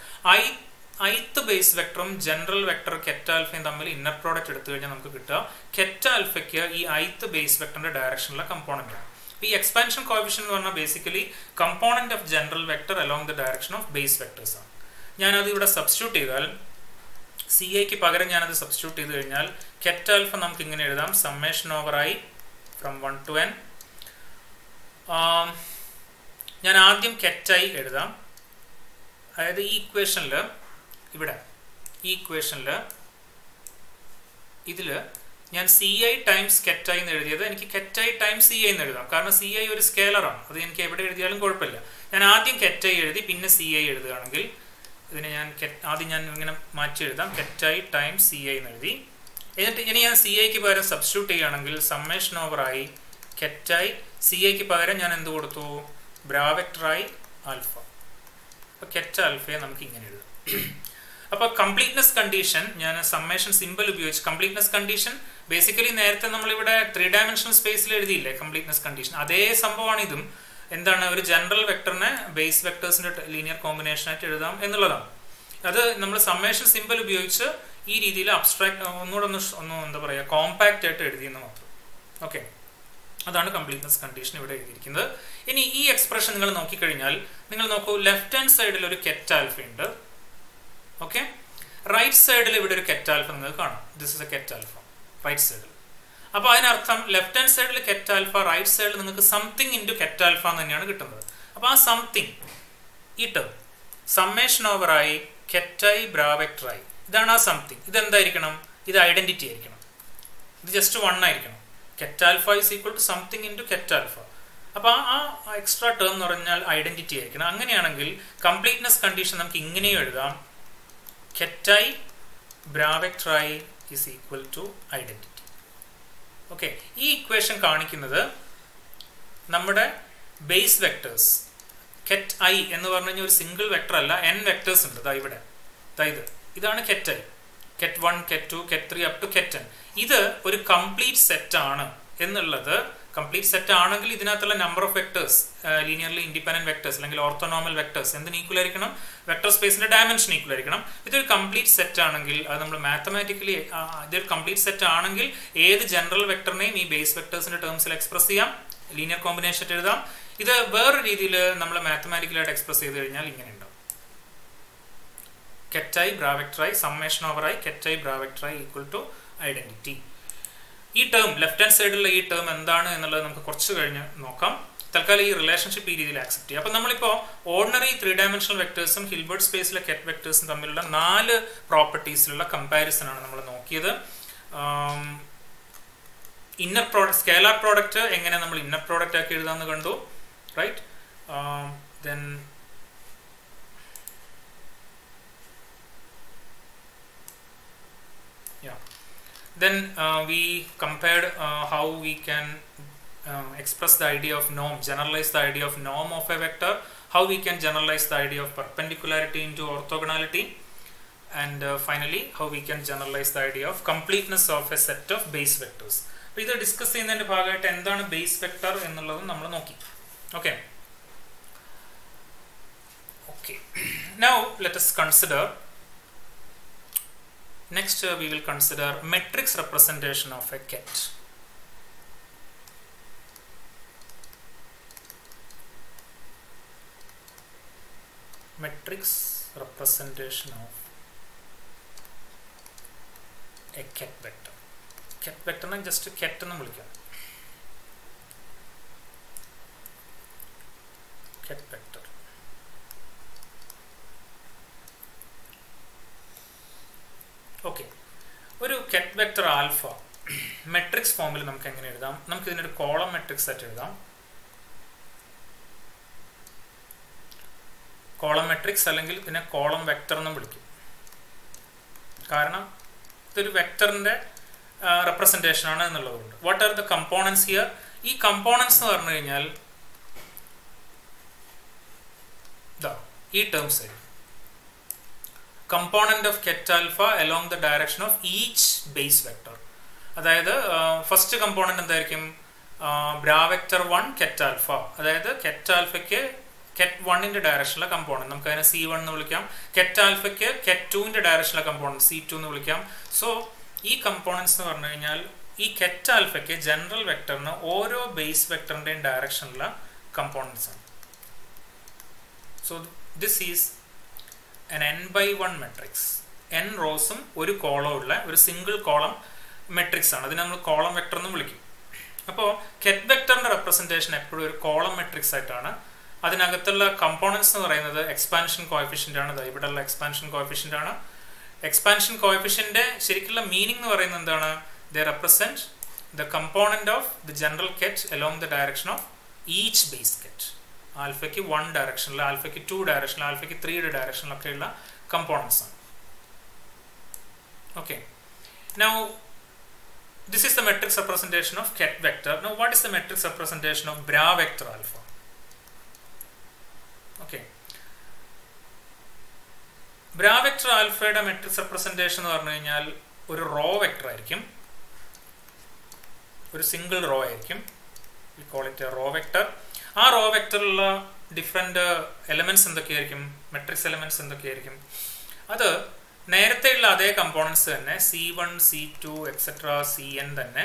ith ബേസ് വെക്ടറും ജനറൽ വെക്ടർ കെറ്റ് ആൽഫയും തമ്മിൽ ഇന്നർ പ്രോഡക്റ്റ് എടുത്തു കഴിഞ്ഞാൽ നമുക്ക് കിട്ടുക കെറ്റ് ആൽഫയ്ക്ക് ഈ ith ബേസ് വെക്ടറിന്റെ ഡയറക്ഷനിലെ കമ്പോണന്റ് ആണ്. ഈ എക്സ്പാൻഷൻ കോഎഫിഷ്യന്റ് എന്ന് പറഞ്ഞാൽ basically component of general vector along the direction of base vectors ആണ്. ഞാനത് ഇവിടെ സബ്സ്റ്റിറ്റ്യൂട്ട് ചെയ്താൽ CAക്ക് പകരം ഞാനത് സബ്സ്റ്റിറ്റ്യൂട്ട് ചെയ്ത് കഴിഞ്ഞാൽ കെറ്റ് ആൽഫ നമുക്ക് ഇങ്ങനെ എഴുതാം: summation over i from 1 to n. ഞാൻ ആദ്യം കെറ്റ് i എഴുതാം. അതായത് ഈ ഇക്വേഷനിൽ ഇവിടെ ഈ ഇക്വേഷനിൽ ഇതിൽ ഞാൻ CI ടൈംസ് കെറ്റ് ഐ എന്ന് എഴുതിയത് എനിക്ക് കെറ്റ് ഐ ടൈംസ് CI എന്ന് എഴുതാം. കാരണം CI ഒരു സ്കേലറാണ്, അത് എനിക്ക് എവിടെ എഴുതിയാലും കുഴപ്പമില്ല. ഞാൻ ആദ്യം കെറ്റ് ഐ എഴുതി പിന്നെ CI എഴുതുകയാണെങ്കിൽ ഇതിനെ ഞാൻ ആദ്യം ഞാൻ ഇങ്ങനെ മാറ്റി എഴുതാം, കെറ്റ് ഐ ടൈംസ് CI എന്ന് എഴുതി. എന്നിട്ട് ഇനി ഞാൻ CIക്ക് പകരം സബ്സ്റ്റിറ്റ്യൂട്ട് ചെയ്യുകയാണെങ്കിൽ summation over i ket I, CIക്ക് പകരം ഞാൻ എന്ത് കൊടുത്തു, ബ്രാവെക്ടർ ഐ ആൽഫ. അപ്പോൾ കെറ്റ് ആൽഫയെ നമുക്ക് ഇങ്ങനെ എഴുതാം. അപ്പോൾ കംപ്ലീറ്റ്നെസ് കണ്ടീഷൻ ഞാൻ സമ്മേഷൻ സിമ്പിൾ ഉപയോഗിച്ച്, കംപ്ലീറ്റ്നെസ് കണ്ടീഷൻ ബേസിക്കലി നേരത്തെ നമ്മളിവിടെ 3 ഡയമെൻഷണൽ സ്പേസിൽ എഴുതിയില്ലേ കംപ്ലീറ്റ്നെസ് കണ്ടീഷൻ, അതേ സംഭവമാണ് ഇതും. എന്താണ്, ഒരു ജനറൽ വെക്ടറിനെ ബേസ് വെക്ടേഴ്സിന്റെ ലീനിയർ കോമ്പിനേഷൻ ആയിട്ട് എഴുതാം എന്നുള്ളതാണ്. അത് നമ്മൾ സമ്മേഷൻ സിമ്പിൾ ഉപയോഗിച്ച് ഈ രീതിയിൽ അബ്സ്ട്രാക്ട് ഒന്നുകൂടെ ഒന്ന് എന്താ പറയുക കോമ്പാക്റ്റ് ആയിട്ട് എഴുതിയെന്ന് മാത്രം. ഓക്കെ, അതാണ് കംപ്ലീറ്റ്നെസ് കണ്ടീഷൻ ഇവിടെ എഴുതിയിരിക്കുന്നത്. ഇനി ഈ എക്സ്പ്രഷൻ നിങ്ങൾ നോക്കിക്കഴിഞ്ഞാൽ നിങ്ങൾ നോക്കൂ, ലെഫ്റ്റ് ഹാൻഡ് സൈഡിൽ ഒരു കെറ്റ് ആൽഫ ഉണ്ട്. ഓക്കെ, റൈറ്റ് സൈഡിൽ ഇവിടെ ഒരു കെറ്റ് ആൽഫ നിങ്ങൾക്ക് കാണാം. This is a ket alpha right സൈഡിൽ. അപ്പോൾ അതിനർത്ഥം ലെഫ്റ്റ് ഹാൻഡ് സൈഡിൽ കെറ്റ് ആൽഫ, റൈറ്റ് സൈഡിൽ നിങ്ങൾക്ക് സംതിങ് ഇൻറ്റു കെറ്റ് ആൽഫ എന്ന് തന്നെയാണ് കിട്ടുന്നത്. അപ്പോൾ ആ സംതിങ് ഈ term summation over i ket i bra vector i, ഇതാണ് ആ സംതിങ്. ഇതെന്തായിരിക്കണം, ഇത് ഐഡന്റിറ്റി ആയിരിക്കണം, ഇത് ജസ്റ്റ് 1 ആയിരിക്കണം. Ket alpha is equal to something into ket alpha. അപ്പോൾ ആ എക്സ്ട്രാ ടേം എന്ന് പറഞ്ഞാൽ ഐഡന്റിറ്റി ആയിരിക്കണം. അങ്ങനെയാണെങ്കിൽ കംപ്ലീറ്റ്നെസ് കണ്ടീഷൻ നമുക്ക് ഇങ്ങനെയും എഴുതാം, ket i bra vector i is equal to identity. Okay, ഈ ഇക്വേഷൻ കാണിക്കുന്നത് നമ്മുടെ ബേസ് വെക്ടേഴ്സ് കെറ്റ് ഐ എന്ന് പറഞ്ഞു കഴിഞ്ഞാൽ ഒരു സിംഗിൾ വെക്ടർ അല്ല, n വെക്ടേഴ്സ് ഉണ്ട്. ഇവിടെ ഇതാണ് കെറ്റ് ഐ, കെറ്റ് 1, കെറ്റ് 2, കെറ്റ് 3 അപ് ടു കെറ്റ് n. ഇത് ഒരു കംപ്ലീറ്റ് സെറ്റ് ആണ് എന്നുള്ളത്, കംപ്ലീറ്റ് സെറ്റ് ആണെങ്കിൽ ഇതിനകത്തുള്ള number of vectors linearly independent vectors അല്ലെങ്കിൽ ഓർത്തോനോമൽ വെക്ടേഴ്സ് എന്തിന് ഈക്വൽ ആയിരിക്കണം, വെക്ടർ സ്പേസിന്റെ ഡയമെൻഷൻ ഈക്വൽ ആയിരിക്കണം. ഇതൊരു കംപ്ലീറ്റ് സെറ്റ് ആണെങ്കിൽ അത് നമ്മൾ മാത്തമാറ്റിക്കലി ഇതൊരു കംപ്ലീറ്റ് സെറ്റ് ആണെങ്കിൽ ഏത് ജനറൽ വെക്ടറിനെയും ഈ ബേസ് വെക്ടേഴ്സിന്റെ ടേംസിൽ എക്സ്പ്രസ് ചെയ്യാം, ലീനിയർ കോമ്പിനേഷൻ എഴുതാം. ഇത് വേറെ രീതിയിൽ നമ്മൾ മാത്തമാറ്റിക്കലായിട്ട് എക്സ്പ്രസ് ചെയ്ത് കഴിഞ്ഞാൽ ഇങ്ങനെ ഉണ്ടാവും, ket i bra vector i summation over i ket i bra vector i equal to identity. ഈ ടേം ലെഫ്റ്റ് ഹാൻഡ് സൈഡിലുള്ള ഈ ടേം എന്താണ് എന്നുള്ളത് നമുക്ക് കുറച്ച് കഴിഞ്ഞ് നോക്കാം. തൽക്കാലം ഈ റിലേഷൻഷിപ്പ് ഈ രീതിയിൽ ആക്സെപ്റ്റ് ചെയ്യാം. അപ്പോൾ നമ്മളിപ്പോൾ ഓർഡിനറി 3 ഡയമെൻഷണൽ വെക്ടേഴ്സും ഹിൽബർട്ട് സ്പേസിലെ കെറ്റ് വെക്ടേഴ്സും തമ്മിലുള്ള 4 പ്രോപ്പർട്ടീസിലുള്ള കമ്പാരിസൺ ആണ് നമ്മൾ നോക്കിയത്. ഇന്നർ പ്രോഡക്റ്റ്, സ്കേലാർ പ്രോഡക്റ്റ് എങ്ങനെ നമ്മൾ ഇന്നർ പ്രോഡക്റ്റ് ആക്കി എഴുതാമെന്ന് കണ്ടു, right? Then we compared how we can express the idea of norm, generalize the idea of norm of a vector, how we can generalize the idea of perpendicularity into orthogonality, and finally how we can generalize the idea of completeness of a set of base vectors. അപ്പോൾ ഇത് discuss ചെയ്യുന്നതിൻ്റെ ഭാഗമായിട്ട് എന്താണ് base vector എന്നുള്ളത് നമ്മൾ നോക്കി. Okay, now let us consider. Next we will consider matrix representation of a ket. Matrix representation of a ket vector. Ket vector na just ket ennu vilikam. Ket vector. Okay, ഒരു കെറ്റ് vector alpha matrix ഫോമിൽ നമുക്ക് എങ്ങനെ എഴുതാം? നമുക്ക് ഇതിനൊരു column matrix ആയിട്ട് എഴുതാം. Column matrix അല്ലെങ്കിൽ ഇതിനെ കോളം വെക്ടർ എന്നും വിളിക്കും. കാരണം ഇതൊരു വെക്ടറിന്റെ റെപ്രസെൻറ്റേഷൻ ആണ് എന്നുള്ളതുകൊണ്ട്. What are the components here? ഈ കമ്പോണൻസ് എന്ന് പറഞ്ഞു കഴിഞ്ഞാൽ ഈ ടേംസ് ആയിരിക്കും. component of ket alpha along the direction of each base vector. അതായത് ഫസ്റ്റ് കമ്പോണന്റ് എന്തായിരിക്കും? Bra vector 1 കെറ്റ് alpha. അതായത് കെറ്റ് ആൽഫയ്ക്ക് കെറ്റ് 1ന്റെ ഡയറക്ഷനിലെ കമ്പോണന്റ് നമുക്ക് അതിനെ C1 എന്ന് വിളിക്കാം. കെറ്റ് ആൽഫയ്ക്ക് കെറ്റ് 2ന്റെ ഡയറക്ഷനിലെ കമ്പോണന്റ് C2 എന്ന് വിളിക്കാം. സോ ഈ കമ്പോണൻസ് എന്ന് പറഞ്ഞു കഴിഞ്ഞാൽ ഈ കെറ്റ് ആൽഫയ്ക്ക് ജനറൽ വെക്ടറിന് ഓരോ ബേസ് വെക്ടറിന്റെയും ഡയറക്ഷനിലുള്ള കമ്പോണൻസ് ആണ്. So this is an n/1 matrix. n റോസും ഒരു കോളവും ഉള്ള ഒരു സിംഗിൾ കോളം മെട്രിക്സ് ആണ്. അതിനെ നമ്മൾ കോളം വെക്ടർ എന്നും വിളിക്കും. അപ്പോൾ കെറ്റ് വെക്ടറിന്റെ റെപ്രസെൻറ്റേഷൻ എപ്പോഴും ഒരു കോളം മെട്രിക്സ് ആയിട്ടാണ്. അതിനകത്തുള്ള കമ്പോണൻസ് എന്ന് പറയുന്നത് എക്സ്പാൻഷൻ കോഎഫിഷ്യന്റ് ആണ്. ഇവിടെയുള്ള എക്സ്പാൻഷൻ കോഎഫിഷ്യന്റ് ആണ്. എക്സ്പാൻഷൻ കോഎഫിഷ്യന്റ് ശരിക്കുള്ള മീനിങ് എന്ന് പറയുന്നത് എന്താണ്? They represent the component of the general ket along the direction of each base ket. ആൽഫയ്ക്ക് 1 ഡയറക്ഷനിൽ, ആൽഫയ്ക്ക് 2 ഡയറക്ഷനിൽ, ആൽഫയ്ക്ക് 3 ഡയറക്ഷനിലൊക്കെയുള്ള കമ്പോണൻസ് ആണ്. Okay, now this is the matrix representation of ket vector. Now what is the matrix representation of bra vector alpha? Okay, bra vector alpha യുടെ matrix representation എന്ന് പറഞ്ഞു കഴിഞ്ഞാൽ ഒരു റോ വെക്ടർ ആയിരിക്കും, ഒരു സിംഗിൾ റോ ആയിരിക്കും. we call it a row vector. ആ row വെക്ടറിലുള്ള ഡിഫറെന്റ് എലമെന്റ്സ് എന്തൊക്കെയായിരിക്കും? മെട്രിക്സ് എലമെന്റ്സ് എന്തൊക്കെയായിരിക്കും? അത് നേരത്തെയുള്ള അതേ കമ്പോണൻസ് തന്നെ C1, C2 എക്സെട്ര Cn തന്നെ.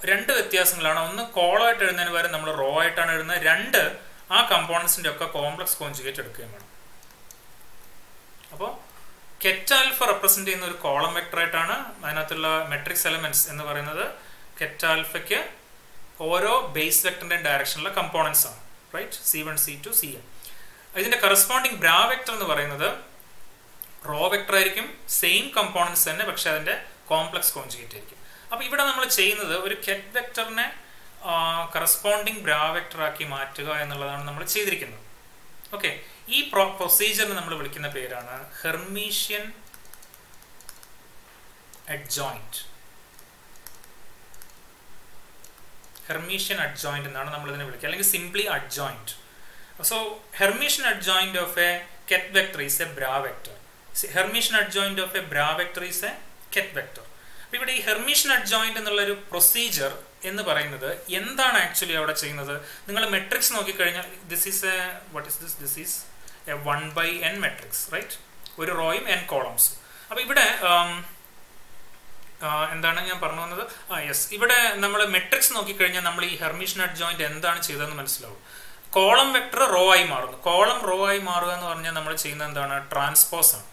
രണ്ട് വ്യത്യാസങ്ങളാണ്. ഒന്ന് കോളമായിട്ട് എഴുതുന്നതിന് പകരം നമ്മൾ റോ ആയിട്ടാണ് എഴുതുന്നത്. രണ്ട്, ആ കമ്പോണൻസിന്റെ ഒക്കെ കോംപ്ലക്സ് കോൺജുഗേറ്റ് എടുക്കുകയും വേണം. അപ്പോൾ കെറ്റ് ആൽഫ റെപ്രസെന്റ് ചെയ്യുന്ന ഒരു കോളം വെക്ടർ ആയിട്ടാണ്. അതിനകത്തുള്ള മെട്രിക്സ് എലമെന്റ്സ് എന്ന് പറയുന്നത് കെറ്റ് ആൽഫയ്ക്ക് ഓരോ ബേസ് വെക്ടറിന്റെ ഡയറക്ഷനിലുള്ള കമ്പോണൻസ് ആണ്. Right, C1, C2, Cn. ഇതിന്റെ കറസ്പോണ്ടിങ് ബ്രാ വെക്ടർ എന്ന് പറയുന്നത് റോ വെക്ടർ ആയിരിക്കും, സെയിം കമ്പോണൻസ് തന്നെ, പക്ഷെ അതിന്റെ കോംപ്ലക്സ് കോൺജുഗേറ്റ് ആയിരിക്കും. അപ്പൊ ഇവിടെ നമ്മൾ ചെയ്യുന്നത് ഒരു കെറ്റ് വെക്ടറിനെ കറസ്പോണ്ടിങ് ബ്രാ വെക്ടർ ആക്കി മാറ്റുക എന്നുള്ളതാണ് നമ്മൾ ചെയ്തിരിക്കുന്നത്. ഓക്കെ, ഈ പ്രൊസീജിയറിനെ നമ്മൾ വിളിക്കുന്ന പേരാണ് ഹെർമീഷ്യൻ അഡ്ജോയിന്റ്. ഹെർമീഷ്യൻ അഡ്ജോയിന്റ് എന്നാണ് നമ്മൾ ഇതിനെ വിളിക്കുക, അല്ലെങ്കിൽ simply adjoint. So Hermitian adjoint of a ket vector is a bra vector. Hermitian adjoint of a bra vector is a ket vector. അപ്പോൾ ഇവിടെ ഈ ഹെർമീഷ്യൻ അഡ്ജോയിന്റ് എന്നുള്ളൊരു പ്രൊസീജിയർ എന്ന് പറയുന്നത് എന്താണ് ആക്ച്വലി അവിടെ ചെയ്യുന്നത്? നിങ്ങൾ മെട്രിക്സ് നോക്കിക്കഴിഞ്ഞാൽ this is a this is a 1/n matrix, right? ഒരു റോയും n കോളംസും. അപ്പോൾ ഇവിടെ എന്താണ് ഞാൻ പറഞ്ഞു വന്നത്? യെസ്, ഇവിടെ നമ്മൾ മെട്രിക്സ് നോക്കിക്കഴിഞ്ഞാൽ നമ്മൾ ഈ ഹെർമീഷ്യൻ അഡ്ജോയിന്റ് എന്താണ് ചെയ്തതെന്ന് മനസ്സിലാവും. കോളം വെക്ടർ റോ ആയി മാറുന്നു. കോളം റോ ആയി മാറുക എന്ന് പറഞ്ഞാൽ നമ്മൾ ചെയ്യുന്നത് എന്താണ്? ട്രാൻസ്പോസ് ആണ്.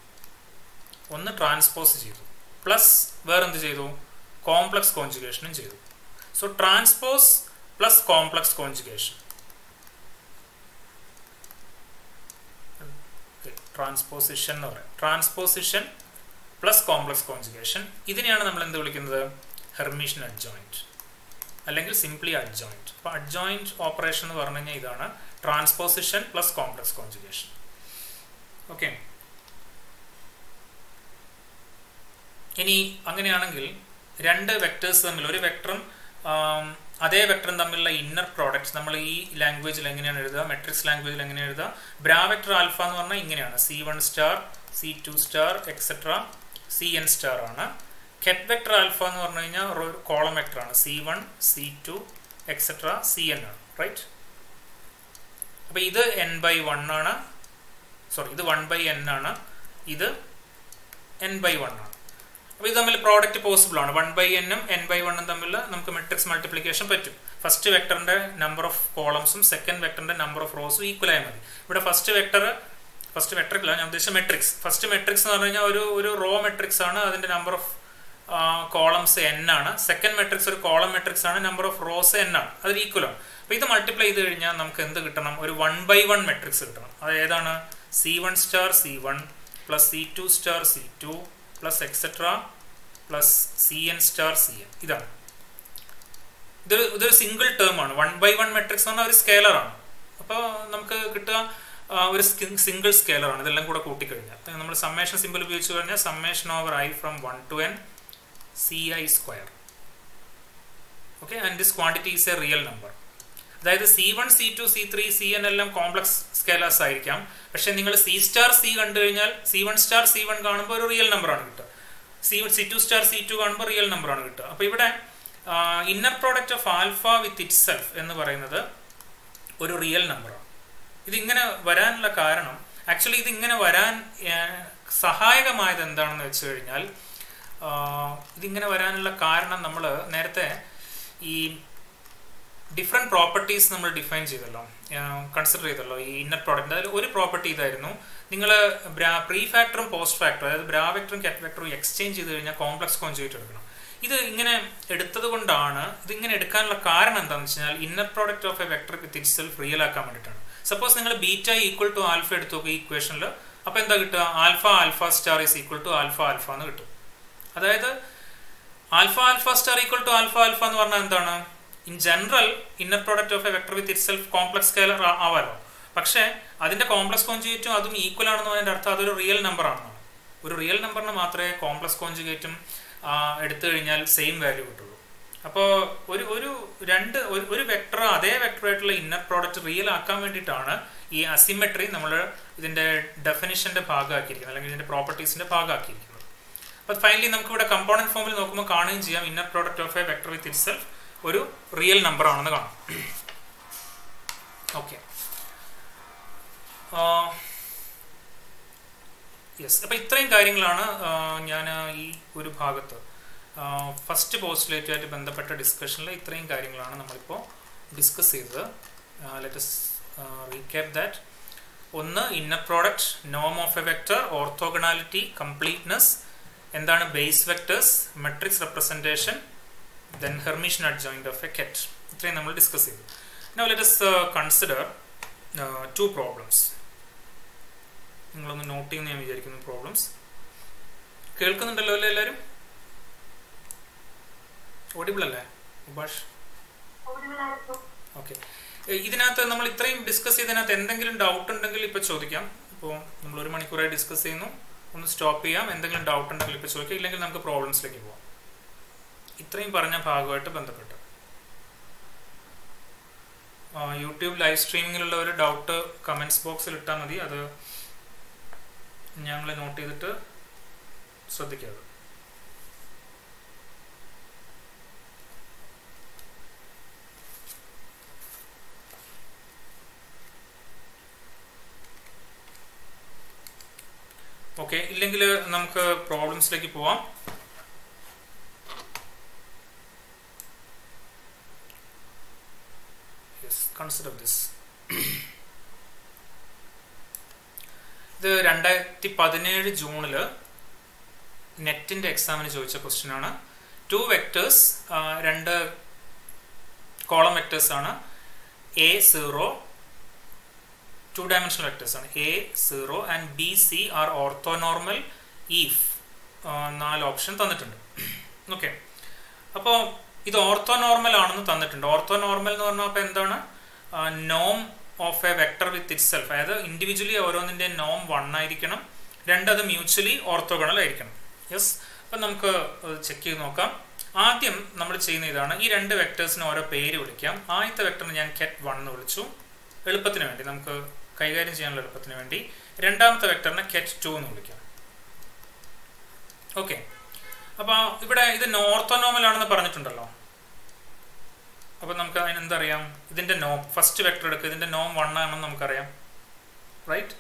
ഒന്ന് ട്രാൻസ്പോസ് ചെയ്തു, പ്ലസ് വേറെന്ത് ചെയ്തു? കോംപ്ലക്സ് കോൺജുഗേഷനും ചെയ്തു. So transpose plus complex conjugation, transposition എന്ന് പറയാം. ട്രാൻസ്പോസിഷൻ പ്ലസ് കോംപ്ലക്സ് കോൺജുഗേഷൻ, ഇതിനെയാണ് നമ്മൾ എന്ത് വിളിക്കുന്നത്? ഹെർമീഷ്യൻ അഡ്ജോയിന്റ് അല്ലെങ്കിൽ സിംപ്ലി അഡ്ജോയിന്റ്. അപ്പോൾ അഡ്ജോയിന്റ് ഓപ്പറേഷൻ എന്ന് പറഞ്ഞു കഴിഞ്ഞാൽ ഇതാണ് transposition plus complex conjugation. Okay, ഇനി അങ്ങനെയാണെങ്കിൽ രണ്ട് വെക്ടേഴ്സ് തമ്മിൽ, ഒരു വെക്ടറും അതേ വെക്ടറും തമ്മിലുള്ള ഇന്നർ പ്രോഡക്ട്സ് നമ്മൾ ഈ ലാംഗ്വേജിൽ എങ്ങനെയാണ് എഴുതുക? മെട്രിക്സ് ലാംഗ്വേജിൽ എങ്ങനെയാണ് എഴുതുക? ബ്രാ വെക്ടർ ആൽഫ എന്ന് പറഞ്ഞാൽ ഇങ്ങനെയാണ്: C1 star, C2 star etcetera Cn star ആണ്. കെറ്റ് വെക്ടർ ആൽഫ എന്ന് പറഞ്ഞു കഴിഞ്ഞാൽ ഒരു കോളം വെക്ടർ ആണ്. C1, C2 എക്സെട്ര Cn ആണ്, റൈറ്റ്? അപ്പൊ ഇത് n/1 ആണ്, സോറി ഇത് 1/n ആണ്, ഇത് n/1 ആണ്. അപ്പോൾ ഇത് തമ്മിൽ പ്രോഡക്റ്റ് പോസിബിൾ ആണ്. 1/n ഉം n/1 ഉം തമ്മിൽ നമുക്ക് മെട്രിക്സ് മൾട്ടിപ്ലിക്കേഷൻ പറ്റും. ഫസ്റ്റ് വെക്ടറിന്റെ നമ്പർ ഓഫ് കോളംസും സെക്കൻഡ് വെക്ടറിന്റെ നമ്പർ ഓഫ് റോസും ഈക്വൽ ആയാൽ മതി. ഇവിടെ ഫസ്റ്റ് വെക്ടർ അല്ല, ഞാൻ ഉദ്ദേശിച്ച മെട്രിക്സ്. ഫസ്റ്റ് മെട്രിക്സ് എന്ന് പറഞ്ഞു കഴിഞ്ഞാൽ ഒരു റോ മെട്രിക്സ് ആണ്, അതിന്റെ നമ്പർ ഓഫ് കോളംസ് n ആണ്. സെക്കൻഡ് മെട്രിക്സ് ഒരു കോളം മെട്രിക്സ് ആണ്, നമ്പർ ഓഫ് റോസ് n ആണ്, അത് ഈക്വൽ ആണ്. അപ്പോൾ ഇത് മൾട്ടിപ്ലൈ ചെയ്ത് കഴിഞ്ഞാൽ നമുക്ക് എന്ത് കിട്ടണം? ഒരു 1/1 മെട്രിക്സ് കിട്ടണം. അത് ഏതാണ്? C1 star C1 plus C2 star C2 plus etcetera plus Cn star Cn. ഇതാണ്. ഇതൊരു സിംഗിൾ ടേം ആണ്. 1/1 മെട്രിക്സ് എന്ന് പറഞ്ഞാൽ ഒരു സ്കേലർ ആണ്. അപ്പോൾ നമുക്ക് കിട്ടുക ഒരു സിംഗിൾ സ്കേലർ ആണ്. ഇതെല്ലാം കൂടെ കൂട്ടിക്കഴിഞ്ഞാൽ നമ്മൾ സമ്മേഷൻ സിമ്പിൾ ഉപയോഗിച്ച് കഴിഞ്ഞാൽ summation over I from 1 to n Ci square. Okay, and this quantity is A real number. അതായത് C1, C2, C3, Cn എല്ലാം കോംപ്ലക്സ് സ്കേലേഴ്സ് ആയിരിക്കാം. പക്ഷെ നിങ്ങൾ C സ്റ്റാർ C കണ്ടു കഴിഞ്ഞാൽ C1 സ്റ്റാർ C1 കാണുമ്പോൾ ഒരു റിയൽ നമ്പർ ആണ് കിട്ടുക. C2 സ്റ്റാർ C2 കാണുമ്പോൾ റിയൽ നമ്പർ ആണ് കിട്ടുക. അപ്പോൾ ഇവിടെ inner product of alpha with it self എന്ന് പറയുന്നത് ഒരു റിയൽ നമ്പറാണ്. ഇതിങ്ങനെ വരാനുള്ള കാരണം, ആക്ച്വലി ഇതിങ്ങനെ വരാൻ സഹായകമായത് എന്താണെന്ന് വെച്ച് കഴിഞ്ഞാൽ, ഇതിങ്ങനെ വരാനുള്ള കാരണം നമ്മൾ നേരത്തെ ഈ ഡിഫറെൻറ്റ് പ്രോപ്പർട്ടീസ് നമ്മൾ ഡിഫൈൻ ചെയ്തല്ലോ, കൺസിഡർ ചെയ്തല്ലോ ഈ ഇന്നർ പ്രോഡക്റ്റ്. അതിൽ ഒരു പ്രോപ്പർട്ടി ഇതായിരുന്നു, നിങ്ങൾ പ്രീ ഫാക്ടറും പോസ്റ്റ് ഫാക്ടറും, അതായത് ബ്രാ വെക്ടറും കെറ്റ് വെക്ടറും എക്സ്ചേഞ്ച് ചെയ്ത് കഴിഞ്ഞാൽ കോംപ്ലക്സ് കോൺജുഗേറ്റ് എടുക്കണം. ഇത് ഇങ്ങനെ എടുത്തത് കൊണ്ടാണ്, ഇതിങ്ങനെ എടുക്കാനുള്ള കാരണം എന്താണെന്ന് വെച്ച് കഴിഞ്ഞാൽ inner product of a vector with it self real ആക്കാൻ വേണ്ടിയിട്ടാണ്. സപ്പോസ് നിങ്ങൾ ബീറ്റ ഈക്വൽ ടു ആൽഫ എടുത്തു നോക്കുക ഈ ഇക്വേഷനിൽ, അപ്പോൾ എന്താ കിട്ടുക? Alpha alpha star is equal to alpha alpha എന്ന് കിട്ടും. അതായത് alpha alpha star equal to alpha alpha എന്ന് പറഞ്ഞാൽ എന്താണ്? In general inner product of a vector with itself complex scalar ആവാലോ. പക്ഷേ അതിന്റെ കോംപ്ലക്സ് കോൺജുഗേറ്റും അതും ഈക്വൽ ആണെന്ന് അതിൻ്റെ അർത്ഥം അതൊരു റിയൽ നമ്പർ ആണെന്നാണ്. ഒരു റിയൽ നമ്പറിന് മാത്രമേ കോംപ്ലക്സ് കോൺജുഗേറ്റും എടുത്തു കഴിഞ്ഞാൽ സെയിം വാല്യൂ കിട്ടുള്ളൂ. അപ്പോൾ ഒരു വെക്ടർ അതേ വെക്ടറായിട്ടുള്ള ഇന്നർ പ്രോഡക്റ്റ് റിയൽ ആക്കാൻ വേണ്ടിയിട്ടാണ് ഈ അസിമെട്രി നമ്മൾ ഇതിന്റെ ഡെഫിനിഷന്റെ ഭാഗമാക്കിയിരിക്കുന്നത്, അല്ലെങ്കിൽ ഇതിന്റെ പ്രോപ്പർട്ടീസിന്റെ ഭാഗമാക്കിയിരിക്കുന്നത്. അപ്പോൾ ഫൈനലി നമുക്ക് ഇവിടെ കമ്പോണന്റ് ഫോമിൽ നോക്കുമ്പോൾ കാണുകയും ചെയ്യാം inner product of a vector with it self ഒരു റിയൽ നമ്പർ ആണെന്ന് കാണാം. Okay, yes. അപ്പോൾ ഇത്രയും കാര്യങ്ങളാണ് ഞാൻ ഈ ഒരു ഭാഗത്ത് ഫസ്റ്റ് പോസ്റ്റുലേറ്റുമായിട്ട് ബന്ധപ്പെട്ട ഡിസ്കഷനിൽ ഇത്രയും കാര്യങ്ങളാണ് നമ്മളിപ്പോൾ ഡിസ്കസ് ചെയ്തത്. Let us recap that. ഒന്ന്, ഇന്നർ പ്രോഡക്റ്റ്, നോം of a vector, orthogonality, completeness, എന്താണ് base vectors, matrix representation, then Hermitian adjoint of a ket. ഇത്രയും നമ്മൾ ഡിസ്കസ് ചെയ്തു. Now let us consider two problems. നിങ്ങളൊന്ന് നോട്ട് ചെയ്യുന്ന ഞാൻ വിചാരിക്കുന്നു പ്രോബ്ലംസ്. കേൾക്കുന്നുണ്ടല്ലോ അല്ലേ എല്ലാവരും? ഓഡിബിൾ അല്ലേ ഉബാഷ്? ഓക്കെ. ഇതിനകത്ത് നമ്മൾ ഇത്രയും ഡിസ്കസ് ചെയ്തതിനകത്ത് എന്തെങ്കിലും ഡൗട്ട് ഉണ്ടെങ്കിൽ ഇപ്പോൾ ചോദിക്കാം. ഇപ്പോൾ നമ്മൾ 1 മണിക്കൂറായി ഡിസ്കസ് ചെയ്യുന്നു, ഒന്ന് സ്റ്റോപ്പ് ചെയ്യാം. എന്തെങ്കിലും ഡൗട്ട് ഉണ്ടെങ്കിൽ ഇപ്പോൾ ചോദിക്കാം, ഇല്ലെങ്കിൽ നമുക്ക് പ്രോബ്ലംസിലേക്ക് പോവാം. ഇത്രയും പറഞ്ഞ ഭാഗമായിട്ട് ബന്ധപ്പെട്ട് യൂട്യൂബ് ലൈവ് സ്ട്രീമിങ്ങിലുള്ള ഒരു ഡൗട്ട് കമൻറ്റ്സ് ബോക്സിൽ ഇട്ടാൽ മതി. അത് ഞങ്ങൾ നോട്ട് ചെയ്തിട്ട് ശ്രദ്ധിക്കാതെ. ഓക്കെ, ഇല്ലെങ്കിൽ നമുക്ക് പ്രോബ്ലംസിലേക്ക് പോവാം. Consider this. ഇത് 2017 ജൂണിൽ നെറ്റിന്റെ എക്സാമിന് ചോദിച്ച ക്വസ്റ്റ്യൻ ആണ്. 2 വെക്ടേഴ്സ്, 2 കോളം വെക്ടേഴ്സ് ആണ്. A0 2 dimensional വെക്ടേഴ്സ് ആണ്. A0 and BC are orthonormal if 4 option തന്നിട്ടുണ്ട്. ഓക്കെ, അപ്പോൾ ഇത് ഓർത്തോനോർമൽ ആണെന്ന് തന്നിട്ടുണ്ട്. ഓർത്തോനോർമൽ എന്ന് പറഞ്ഞാൽ അപ്പോൾ എന്താണ്? നോം of a vector with itself, അതായത് ഇൻഡിവിജ്വലി ഓരോന്നിൻ്റെ നോം 1 ആയിരിക്കണം, 2 അത് മ്യൂച്വലി ഓർത്തോഗണൽ ആയിരിക്കണം. യെസ്, അപ്പം നമുക്ക് ചെക്ക് ചെയ്ത് നോക്കാം. ആദ്യം നമ്മൾ ചെയ്യുന്ന ഇതാണ്, ഈ 2 വെക്ടേഴ്സിന് ഓരോ പേര് വിളിക്കാം. ആദ്യത്തെ വെക്ടറിന് ഞാൻ ket 1 എന്ന് വിളിച്ചു, എളുപ്പത്തിന് വേണ്ടി, നമുക്ക് കൈകാര്യം ചെയ്യാനുള്ള എളുപ്പത്തിന് വേണ്ടി. രണ്ടാമത്തെ വെക്ടറിനെ ket 2 എന്ന് വിളിക്കാം. ഓക്കെ, അപ്പോൾ ഇവിടെ ഇത് ഓർത്തോനോമൽ ആണെന്ന് പറഞ്ഞിട്ടുണ്ടല്ലോ. അപ്പോൾ നമുക്ക് അതിന് എന്തറിയാം? ഇതിൻ്റെ നോം, ഫസ്റ്റ് വെക്ടർ എടുക്കുക, ഇതിൻ്റെ നോം 1 ആണെന്ന് നമുക്കറിയാം, റൈറ്റ്?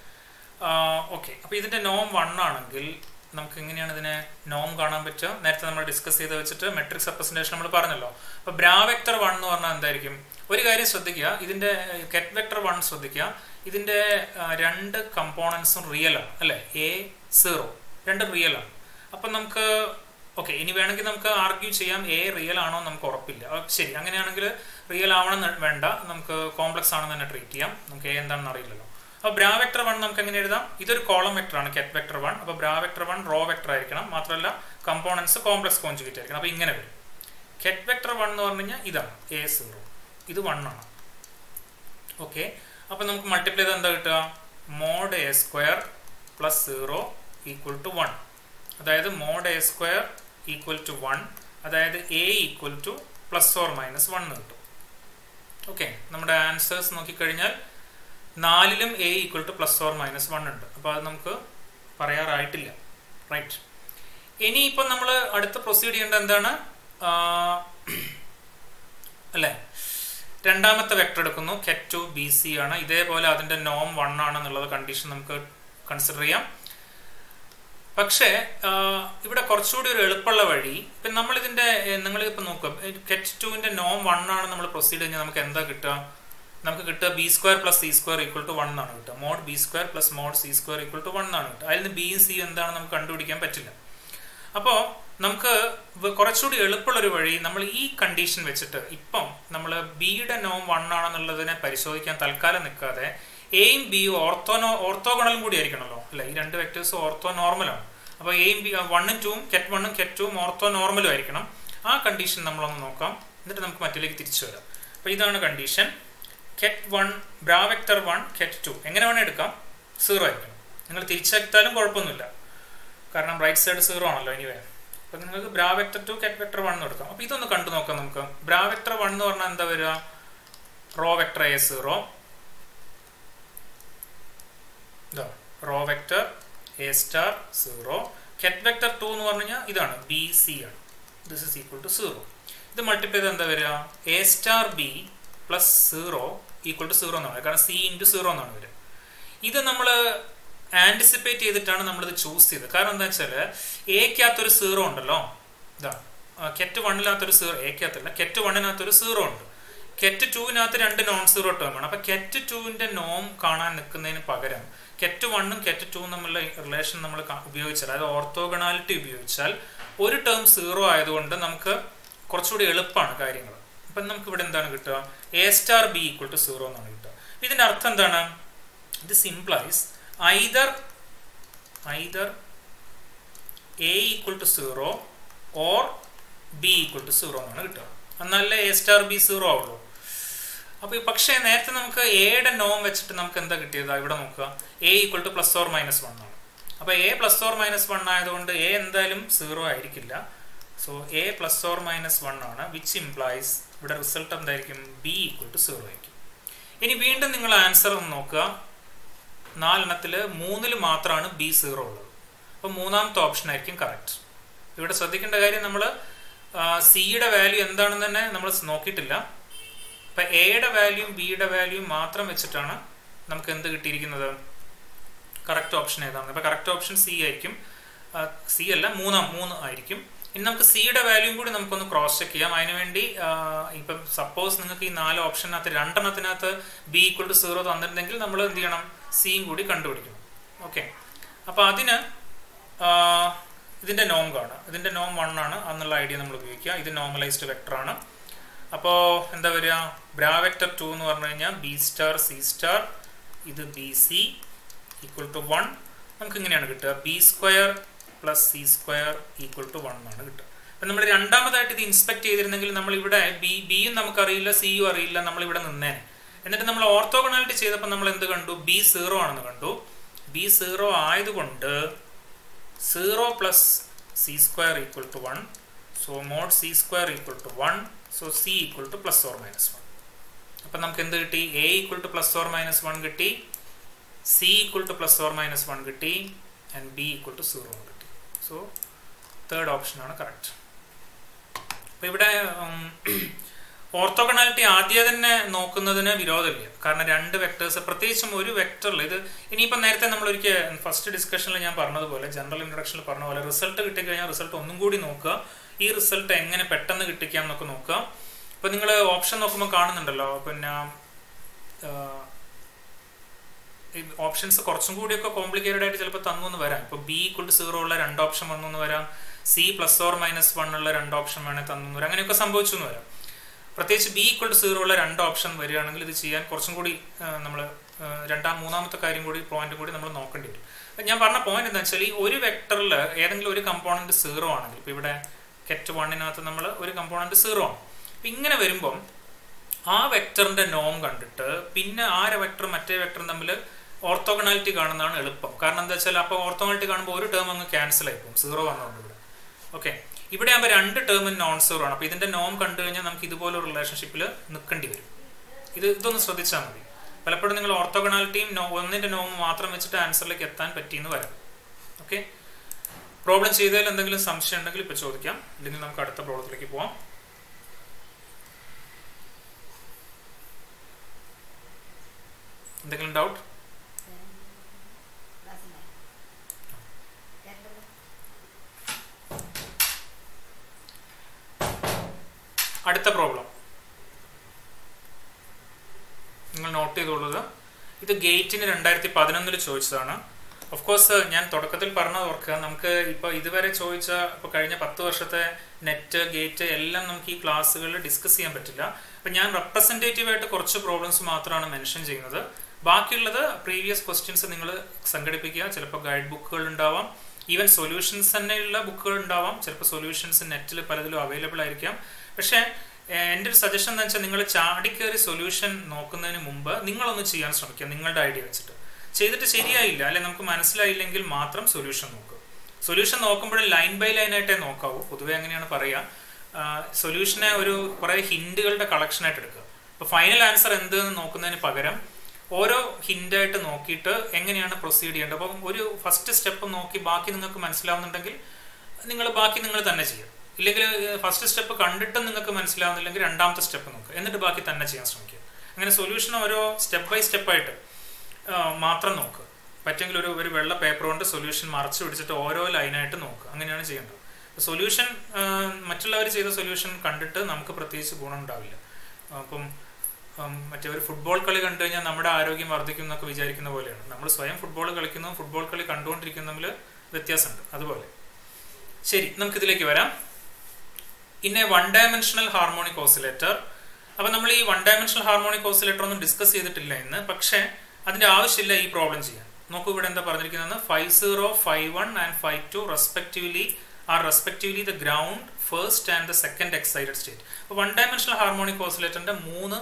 ഓക്കെ, അപ്പോൾ ഇതിൻ്റെ നോം 1 ആണെങ്കിൽ നമുക്ക് എങ്ങനെയാണ് ഇതിനെ നോം കാണാൻ പറ്റുക? നേരത്തെ നമ്മൾ ഡിസ്കസ് ചെയ്ത് വെച്ചിട്ട് മെട്രിക്സ് റെപ്രസെൻറ്റേഷൻ നമ്മൾ പറഞ്ഞല്ലോ. അപ്പോൾ ബ്രാ വെക്ടർ 1 എന്ന് പറഞ്ഞാൽ എന്തായിരിക്കും? ഒരു കാര്യം ശ്രദ്ധിക്കുക, ഇതിൻ്റെ ket വെക്ടർ 1 ശ്രദ്ധിക്കുക, ഇതിൻ്റെ 2 കമ്പോണൻസും റിയൽ ആണ് അല്ലേ? A0 രണ്ടും റിയൽ ആണ്. അപ്പം നമുക്ക് ഓക്കെ, ഇനി വേണമെങ്കിൽ നമുക്ക് ആർഗ്യൂ ചെയ്യാം എ റിയൽ ആണോ നമുക്ക് ഉറപ്പില്ല. ശരി, അങ്ങനെയാണെങ്കിൽ റിയൽ ആവണം വേണ്ട, നമുക്ക് കോംപ്ലക്സ് ആണെന്ന് തന്നെ ട്രീറ്റ് ചെയ്യാം. നമുക്ക് എ എന്താണെന്ന് അറിയില്ലല്ലോ. അപ്പോൾ ബ്രാ വെക്ടർ 1 നമുക്ക് എങ്ങനെ എഴുതാം? ഇതൊരു കോളം വെക്ടർ ആണ് ket വെക്ടർ 1. അപ്പോൾ ബ്രാ വെക്ടർ 1 റോ വെക്ടർ ആയിരിക്കണം, മാത്രമല്ല കമ്പോണൻസ് കോംപ്ലക്സ് കോൺജുഗേറ്റ് ആയിരിക്കണം. അപ്പോൾ ഇങ്ങനെ വരും. ket വെക്ടർ 1 എന്ന് പറഞ്ഞു കഴിഞ്ഞാൽ ഇതാണ് A0, ഇത് 1 ആണ്. ഓക്കെ, അപ്പോൾ നമുക്ക് മൾട്ടിപ്ലൈ ചെയ്താൽ എന്താ കിട്ടുക? Mode A² + 0 = 1. അതായത് മോഡ് A² = 1, അതായത് A = ±1 എന്ന് കിട്ടും. ഓക്കെ, നമ്മുടെ ആൻസേഴ്സ് നോക്കിക്കഴിഞ്ഞാൽ 4ലും A = ±1 ഉണ്ട്. അപ്പോൾ അത് നമുക്ക് പറയാറായിട്ടില്ല, റൈറ്റ്? ഇനിയിപ്പം നമ്മൾ അടുത്ത പ്രൊസീഡ് ചെയ്യേണ്ടത് എന്താണ് അല്ലേ? രണ്ടാമത്തെ വെക്ടർ എടുക്കുന്നു, ket 2 BC ആണ്. ഇതേപോലെ അതിൻ്റെ നോം 1 ആണെന്നുള്ളത് കണ്ടീഷൻ നമുക്ക് കൺസിഡർ ചെയ്യാം. പക്ഷേ ഇവിടെ കുറച്ചുകൂടി ഒരു എളുപ്പമുള്ള വഴി, ഇപ്പം നമ്മളിതിൻ്റെ നിങ്ങളിപ്പോൾ നോക്കുക, ket 2ൻ്റെ നോം 1 ആണ് നമ്മൾ പ്രൊസീഡ് കഴിഞ്ഞാൽ നമുക്ക് എന്താ കിട്ടുക? നമുക്ക് കിട്ടുക B² + C² = 1 എന്നാണ് കിട്ടുക. മോഡ് B² + മോഡ് C² = 1 എന്നാണ് കിട്ടുക. അതിൽ നിന്ന് ബിയും സിയും എന്താണെന്ന് നമുക്ക് കണ്ടുപിടിക്കാൻ പറ്റില്ല. അപ്പോൾ നമുക്ക് കുറച്ചുകൂടി എളുപ്പമുള്ളൊരു വഴി, നമ്മൾ ഈ കണ്ടീഷൻ വെച്ചിട്ട് ഇപ്പം നമ്മൾ ബിയുടെ നോം 1 ആണെന്നുള്ളതിനെ പരിശോധിക്കാൻ തൽക്കാലം നിൽക്കാതെ എയും ബിയും ഓർത്തോഗണലും കൂടി ആയിരിക്കണമല്ലോ അല്ല, ഈ രണ്ട് വെക്ടേഴ്സ് ഓർത്തോ നോർമലാണ്. അപ്പോൾ എയും ബി 1ഉം 2ഉം ket 1ഉം ket 2ഉം ഓർത്തോ നോർമലും ആയിരിക്കണം. ആ കണ്ടീഷൻ നമ്മളൊന്ന് നോക്കാം, എന്നിട്ട് നമുക്ക് മറ്റിലേക്ക് തിരിച്ചു വരാം. അപ്പോൾ ഇതാണ് കണ്ടീഷൻ. ket 1 ബ്രാ വെക്ടർ 1 ket 2 എങ്ങനെ വേണം എടുക്കാം, 0 ആയിരിക്കണം. നിങ്ങൾ തിരിച്ചെടുത്താലും കുഴപ്പമൊന്നുമില്ല, കാരണം റൈറ്റ് സൈഡ് 0 ആണല്ലോ എനിവേ. അപ്പോൾ നിങ്ങൾക്ക് ബ്രാ വെക്ടർ 2 ket വെക്ടർ 1 എന്ന് എടുക്കാം. അപ്പോൾ ഇതൊന്ന് കണ്ടു നോക്കാം നമുക്ക്. ബ്രാ വെക്ടർ 1 എന്ന് പറഞ്ഞാൽ എന്താ വരിക, row vector A 0, row vector A star 0. ket vector 2 എന്ന് പറഞ്ഞു കഴിഞ്ഞാൽ ഇതാണ് ബി സി ആണ്. This is equal to 0. ഇത് മൾട്ടിപ്ലൈ ചെയ്ത് എന്താ വരിക, A star B plus 0 equal to 0 എന്നാണ്, കാരണം സി ഇൻറ്റു 0 എന്നാണ് വരിക. ഇത് നമ്മൾ ആൻറ്റിസിപ്പേറ്റ് ചെയ്തിട്ടാണ് നമ്മളിത് ചൂസ് ചെയ്തത്. കാരണം എന്താ വെച്ചാൽ എക്കകത്തൊരു 0 ഉണ്ടല്ലോ, ഇതാ ket 1-നകത്തൊരു 0, എക്കകത്തല്ല ket 1-നകത്തൊരു 0 ഉണ്ട്. ket 2-നകത്ത് 2 നോൺ സീറോ ടേം ആണ്. അപ്പോൾ ket 2-ന്റെ നോം കാണാൻ നിൽക്കുന്നതിന് പകരം ket 1ഉം ket 2ഉം തമ്മിലുള്ള റിലേഷൻ നമ്മൾ ഉപയോഗിച്ചാൽ, അതായത് ഓർത്തോഗണാലിറ്റി ഉപയോഗിച്ചാൽ, ഒരു ടേം 0 ആയതുകൊണ്ട് നമുക്ക് കുറച്ചുകൂടി എളുപ്പമാണ് കാര്യങ്ങൾ. അപ്പം നമുക്ക് ഇവിടെ എന്താണ് കിട്ടുക, A star B equal to 0 എന്നാണ് കിട്ടുക. ഇതിൻ്റെ അർത്ഥം എന്താണ്, this implies either A equal to 0 or B equal to 0 എന്നാണ് കിട്ടുക. എന്നാലേ എ സ്റ്റാർ ബി 0 ആവുള്ളൂ. അപ്പോൾ പക്ഷേ നേരത്തെ നമുക്ക് എയുടെ നോം വെച്ചിട്ട് നമുക്ക് എന്താ കിട്ടിയത്, ഇവിടെ നോക്കുക, A equal to plus or minus 1 ആണ്. അപ്പോൾ എ പ്ലസ് ഓർ മൈനസ് 1 ആയതുകൊണ്ട് എ എന്തായാലും 0 ആയിരിക്കില്ല. So A plus or minus 1 ആണ്, വിച്ച് ഇംപ്ലൈസ് ഇവിടെ റിസൾട്ട് എന്തായിരിക്കും, ബി ഈക്വൽ ടു 0 ആയിരിക്കും. ഇനി വീണ്ടും നിങ്ങൾ ആൻസർ ഒന്ന് നോക്കുക. 4 3 മാത്രമാണ് ബി 0 ഉള്ളത്. അപ്പോൾ മൂന്നാമത്തെ ഓപ്ഷൻ ആയിരിക്കും കറക്റ്റ്. ഇവിടെ ശ്രദ്ധിക്കേണ്ട കാര്യം, നമ്മൾ സിയുടെ വാല്യൂ എന്താണെന്ന് തന്നെ നമ്മൾ നോക്കിയിട്ടില്ല. അപ്പം എയുടെ വാല്യൂയും ബിയുടെ വാല്യൂയും മാത്രം വെച്ചിട്ടാണ് നമുക്ക് എന്ത് കിട്ടിയിരിക്കുന്നത്, കറക്റ്റ് ഓപ്ഷൻ ഏതാണ്. അപ്പോൾ കറക്റ്റ് ഓപ്ഷൻ സി ആയിരിക്കും. സി അല്ല, 3 ആയിരിക്കും. ഇനി നമുക്ക് സിയുടെ വാല്യൂയും കൂടി നമുക്കൊന്ന് ക്രോസ് ചെക്ക് ചെയ്യാം. അതിനുവേണ്ടി ഇപ്പം സപ്പോസ് നിങ്ങൾക്ക് ഈ 4 ഓപ്ഷനകത്ത് 2 ബി ഈക്വൽ ടു 0 തന്നിട്ടുണ്ടെങ്കിൽ നമ്മൾ എന്ത് ചെയ്യണം, സിയും കൂടി കണ്ടുപിടിക്കണം. ഓക്കെ, അപ്പോൾ അതിന് ഇതിൻ്റെ നോം കാണുക. ഇതിൻ്റെ നോം 1 ആണ് എന്നുള്ള ഐഡിയ നമ്മൾ ഉപയോഗിക്കുക. ഇത് നോർമലൈസ്ഡ് വെക്ടർ ആണ്. അപ്പോൾ എന്താ വരിക, ബ്രാ വെക്ടർ 2 എന്ന് പറഞ്ഞു കഴിഞ്ഞാൽ ബി സ്റ്റാർ സി സ്റ്റാർ, ഇത് ബി സി ഈക്വൽ ടു 1. നമുക്ക് ഇങ്ങനെയാണ് കിട്ടുക, B square plus C square equal to 1 ആണ് കിട്ടുക. അപ്പം നമ്മൾ രണ്ടാമതായിട്ട് ഇത് ഇൻസ്പെക്ട് ചെയ്തിരുന്നെങ്കിൽ നമ്മളിവിടെ ബിയും നമുക്കറിയില്ല, സിയും അറിയില്ല, നമ്മളിവിടെ നിന്നേനെ. എന്നിട്ട് നമ്മൾ ഓർത്തോഗണാലിറ്റി ചെയ്തപ്പോൾ നമ്മൾ എന്ത് കണ്ടു, ബി 0 ആണെന്ന് കണ്ടു. ബി 0 ആയതുകൊണ്ട് 0 plus C square equal to 1. So mod C square equal to 1. So C equal to plus or minus 1. അപ്പം നമുക്ക് എന്ത് കിട്ടി, A equal to plus or minus 1 കിട്ടി, C equal to plus or minus 1 കിട്ടി, and B equal to 0 കിട്ടി. So third ഓപ്ഷനാണ് correct. അപ്പോൾ ഇവിടെ ഓർത്തോഗണാലിറ്റി ആദ്യം തന്നെ നോക്കുന്നതിന് വിരോധമില്ല. കാരണം 2 വെക്ടേഴ്സ്, പ്രത്യേകിച്ചും ഒരു വെക്ടറിൽ ഇത് ഇനിയിപ്പോൾ നേരത്തെ നമ്മളൊരിക്കൽ ഫസ്റ്റ് ഡിസ്കഷനിൽ ഞാൻ പറഞ്ഞതുപോലെ, ജനറൽ ഇൻട്രൊഡക്ഷനിൽ പറഞ്ഞ പോലെ, റിസൾട്ട് കിട്ടിക്കഴിഞ്ഞാൽ റിസൾട്ട് ഒന്നും കൂടി നോക്കുക. ഈ റിസൾട്ട് എങ്ങനെ പെട്ടെന്ന് കിട്ടിക്കാം എന്നൊക്കെ നോക്കുക. ഇപ്പോൾ നിങ്ങൾ ഓപ്ഷൻ നോക്കുമ്പോൾ കാണുന്നുണ്ടല്ലോ, പിന്നെ ഓപ്ഷൻസ് കുറച്ചും കൂടിയൊക്കെ കോംപ്ലിക്കേറ്റഡ് ആയിട്ട് ചിലപ്പോൾ തന്നു എന്ന് വരാം. ഇപ്പോൾ ബി ഈക്വൽ ടു 0 ഉള്ള 2 ഓപ്ഷൻ വന്നു എന്ന് വരാം, സി പ്ലസ് ഓർ മൈനസ് 1 ഉള്ള 2 ഓപ്ഷൻ വേണേൽ തന്നു എന്ന് വരാം, അങ്ങനെയൊക്കെ സംഭവിച്ചു എന്ന് വരാം. പ്രത്യേകിച്ച് ബി ഈക്വൽ ടു 0 ഉള്ള 2 ഓപ്ഷൻ വരികയാണെങ്കിൽ ഇത് ചെയ്യാൻ കുറച്ചും കൂടി നമ്മൾ മൂന്നാമത്തെ കാര്യം കൂടി, പോയിന്റ് കൂടി നമ്മൾ നോക്കേണ്ടി വരും. ഞാൻ പറഞ്ഞ പോയിന്റ് എന്താ വെച്ചാൽ, ഈ ഒരു വെക്ടറിൽ ഏതെങ്കിലും ഒരു കമ്പോണന്റ് 0 ആണെങ്കിൽ, ഇപ്പോൾ ഇവിടെ ket 1-നകത്ത് നമ്മൾ ഒരു കമ്പോണന്റ് 0 ആണ്. അപ്പം ഇങ്ങനെ വരുമ്പം ആ വെക്ടറിന്റെ നോം കണ്ടിട്ട് പിന്നെ ആ വെക്ടറും മറ്റേ വെക്ടറും തമ്മിൽ ഓർത്തോഗണാലിറ്റി കാണുന്നതാണ് എളുപ്പം. കാരണം എന്താ വെച്ചാൽ അപ്പോൾ ഓർത്തോഗണാലിറ്റി കാണുമ്പോൾ ഒരു ടേം അങ്ങ് ക്യാൻസൽ ആയിപ്പോകും, 0 വന്നുകൊണ്ട് ഇവിടെ. ഓക്കെ, ഇവിടെ ആകുമ്പോൾ 2 ടേമും നോൺ 0 ആണ്. അപ്പോൾ ഇതിന്റെ നോം കണ്ടു കഴിഞ്ഞാൽ നമുക്ക് ഇതുപോലെ ഒരു റിലേഷൻഷിപ്പിൽ നിൽക്കേണ്ടി വരും. ഇതൊന്ന് ശ്രദ്ധിച്ചാൽ മതി. പലപ്പോഴും നിങ്ങൾ ഓർത്തോഗണാലിറ്റിയും ഒന്നിന്റെ നോം മാത്രം വെച്ചിട്ട് ആൻസറിലേക്ക് എത്താൻ പറ്റിയെന്ന് വരാം. ഓക്കെ, പ്രോബ്ലം ചെയ്തതിൽ എന്തെങ്കിലും സംശയം ഉണ്ടെങ്കിൽ ഇപ്പോൾ ചോദിക്കാം, ഇല്ലെങ്കിൽ നമുക്ക് അടുത്ത പ്രോബ്ലത്തിലേക്ക് പോവാം. എന്തെങ്കിലും ഡൗട്ട്? അടുത്ത പ്രോബ്ലം നിങ്ങൾ നോട്ട് ചെയ്തോളൂ. ഇത് ഗേറ്റിന് 2011 ചോദിച്ചതാണ്. ഓഫ് കോഴ്സ് ഞാൻ തുടക്കത്തിൽ പറഞ്ഞത് ഓർക്കുക, നമുക്ക് ഇപ്പോൾ ഇതുവരെ ചോദിച്ച ഇപ്പോൾ കഴിഞ്ഞ 10 വർഷത്തെ നെറ്റ് ഗേറ്റ് എല്ലാം നമുക്ക് ഈ ക്ലാസ്സുകളിൽ ഡിസ്കസ് ചെയ്യാൻ പറ്റില്ല. അപ്പം ഞാൻ റെപ്രസെൻറ്റേറ്റീവ് ആയിട്ട് കുറച്ച് പ്രോബ്ലംസ് മാത്രമാണ് മെൻഷൻ ചെയ്യുന്നത്. ബാക്കിയുള്ളത് പ്രീവിയസ് ക്വസ്റ്റ്യൻസ് നിങ്ങൾ സംഘടിപ്പിക്കുക. ചിലപ്പോൾ ഗൈഡ് ബുക്കുകൾ ഉണ്ടാവാം, ഈവൻ സൊല്യൂഷൻസ് തന്നെയുള്ള ബുക്കുകൾ ഉണ്ടാവാം. ചിലപ്പോൾ സൊല്യൂഷൻസ് നെറ്റിൽ പലതിലും അവൈലബിൾ ആയിരിക്കാം. പക്ഷേ എൻ്റെ ഒരു സജഷൻ എന്ന് വെച്ചാൽ നിങ്ങൾ ചാടിക്കയറി സൊല്യൂഷൻ നോക്കുന്നതിന് മുമ്പ് നിങ്ങളൊന്ന് ചെയ്യാൻ ശ്രമിക്കുക, നിങ്ങളുടെ ഐഡിയ വെച്ചിട്ട്. ചെയ്തിട്ട് ശരിയായില്ല അല്ലെങ്കിൽ നമുക്ക് മനസ്സിലായില്ലെങ്കിൽ മാത്രം സൊല്യൂഷൻ നോക്കുക. സൊല്യൂഷൻ നോക്കുമ്പോഴും ലൈൻ ബൈ ലൈനായിട്ടേ നോക്കാവൂ. പൊതുവെ അങ്ങനെയാണ് പറയുക. സൊല്യൂഷനെ ഒരു കുറേ ഹിൻറ്റുകളുടെ കളക്ഷനായിട്ട് എടുക്കുക. ഇപ്പോൾ ഫൈനൽ ആൻസർ എന്തെന്ന് നോക്കുന്നതിന് പകരം ഓരോ ഹിൻ്റായിട്ട് നോക്കിയിട്ട് എങ്ങനെയാണ് പ്രൊസീഡ് ചെയ്യേണ്ടത്. അപ്പം ഒരു ഫസ്റ്റ് സ്റ്റെപ്പ് നോക്കി ബാക്കി നിങ്ങൾക്ക് മനസ്സിലാവുന്നുണ്ടെങ്കിൽ ബാക്കി നിങ്ങൾ തന്നെ ചെയ്യുക. ഇല്ലെങ്കിൽ ഫസ്റ്റ് സ്റ്റെപ്പ് കണ്ടിട്ടും നിങ്ങൾക്ക് മനസ്സിലാവുന്നില്ലെങ്കിൽ രണ്ടാമത്തെ സ്റ്റെപ്പ് നോക്കുക, എന്നിട്ട് ബാക്കി തന്നെ ചെയ്യാൻ ശ്രമിക്കുക. അങ്ങനെ സൊല്യൂഷൻ ഓരോ സ്റ്റെപ്പ് ബൈ സ്റ്റെപ്പായിട്ട് മാത്രം നോക്കുക. പറ്റുമെങ്കിൽ ഒരു വെള്ള പേപ്പർ കൊണ്ട് സൊല്യൂഷൻ മറച്ചു പിടിച്ചിട്ട് ഓരോ ലൈനായിട്ട് നോക്കുക. അങ്ങനെയാണ് ചെയ്യേണ്ടത്. സൊല്യൂഷൻ മറ്റുള്ളവർ ചെയ്ത സൊല്യൂഷൻ കണ്ടിട്ട് നമുക്ക് പ്രത്യേകിച്ച് ഗുണം ഉണ്ടാവില്ല. അപ്പം മറ്റേ ഒരു ഫുട്ബോൾ കളി കണ്ടു കഴിഞ്ഞാൽ നമ്മുടെ ആരോഗ്യം വർദ്ധിക്കും എന്നൊക്കെ വിചാരിക്കുന്ന പോലെയാണ്. നമ്മൾ സ്വയം ഫുട്ബോൾ കളിക്കുന്നതും ഫുട്ബോൾ കളി കണ്ടുകൊണ്ടിരിക്കുന്ന തമ്മിൽ വ്യത്യാസമുണ്ട്. അതുപോലെ ശരി, നമുക്കിതിലേക്ക് വരാം. In A one dimensional harmonic oscillator. അപ്പം നമ്മൾ ഈ വൺ ഡയമെൻഷണൽ ഹാർമോണിക് ഓസിലേറ്റർ ഒന്നും ഡിസ്കസ് ചെയ്തിട്ടില്ല ഇന്ന്. പക്ഷേ അതിൻ്റെ ആവശ്യമില്ല ഈ പ്രോബ്ലം ചെയ്യാൻ. നോക്കൂ, ഇവിടെ എന്താ പറഞ്ഞിരിക്കുന്നത്? 50, 51 and 52 respectively the ground first and the second excited state. അപ്പോൾ വൺ ഡയമെൻഷണൽ ഹാർമോണിക് ഓസിലേറ്ററിന്റെ 3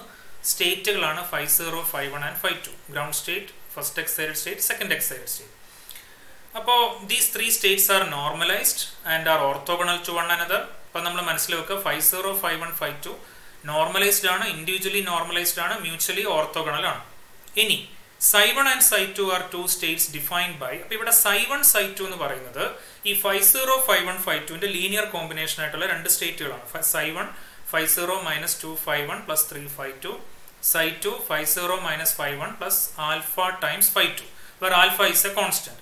സ്റ്റേറ്റുകളാണ് 50, 51 and 52. Ground state, first excited state, second excited state. അപ്പോൾ these 3 states are normalised and are orthogonal to one another. അപ്പം നമ്മൾ മനസ്സിൽ വെക്കുക, 50, 51, 52 normalised ആണ്, individually normalised ആണ്, മ്യൂച്വലി ഓർത്തോഗണൽ ആണ്. ഇനി Psi1 and Psi2 are 2 states defined by. അപ്പോൾ ഇവിടെ Psi1, Psi2 എന്ന് പറയുന്നത് ഈ 50, 51, 52ന്റെ ലീനിയർ കോമ്പിനേഷൻ ആയിട്ടുള്ള 2 സ്റ്റേറ്റുകളാണ്. Psi1 50 minus 2 51 plus 3 52, Psi2 50 minus 51 plus alpha times 52, where alpha is a constant.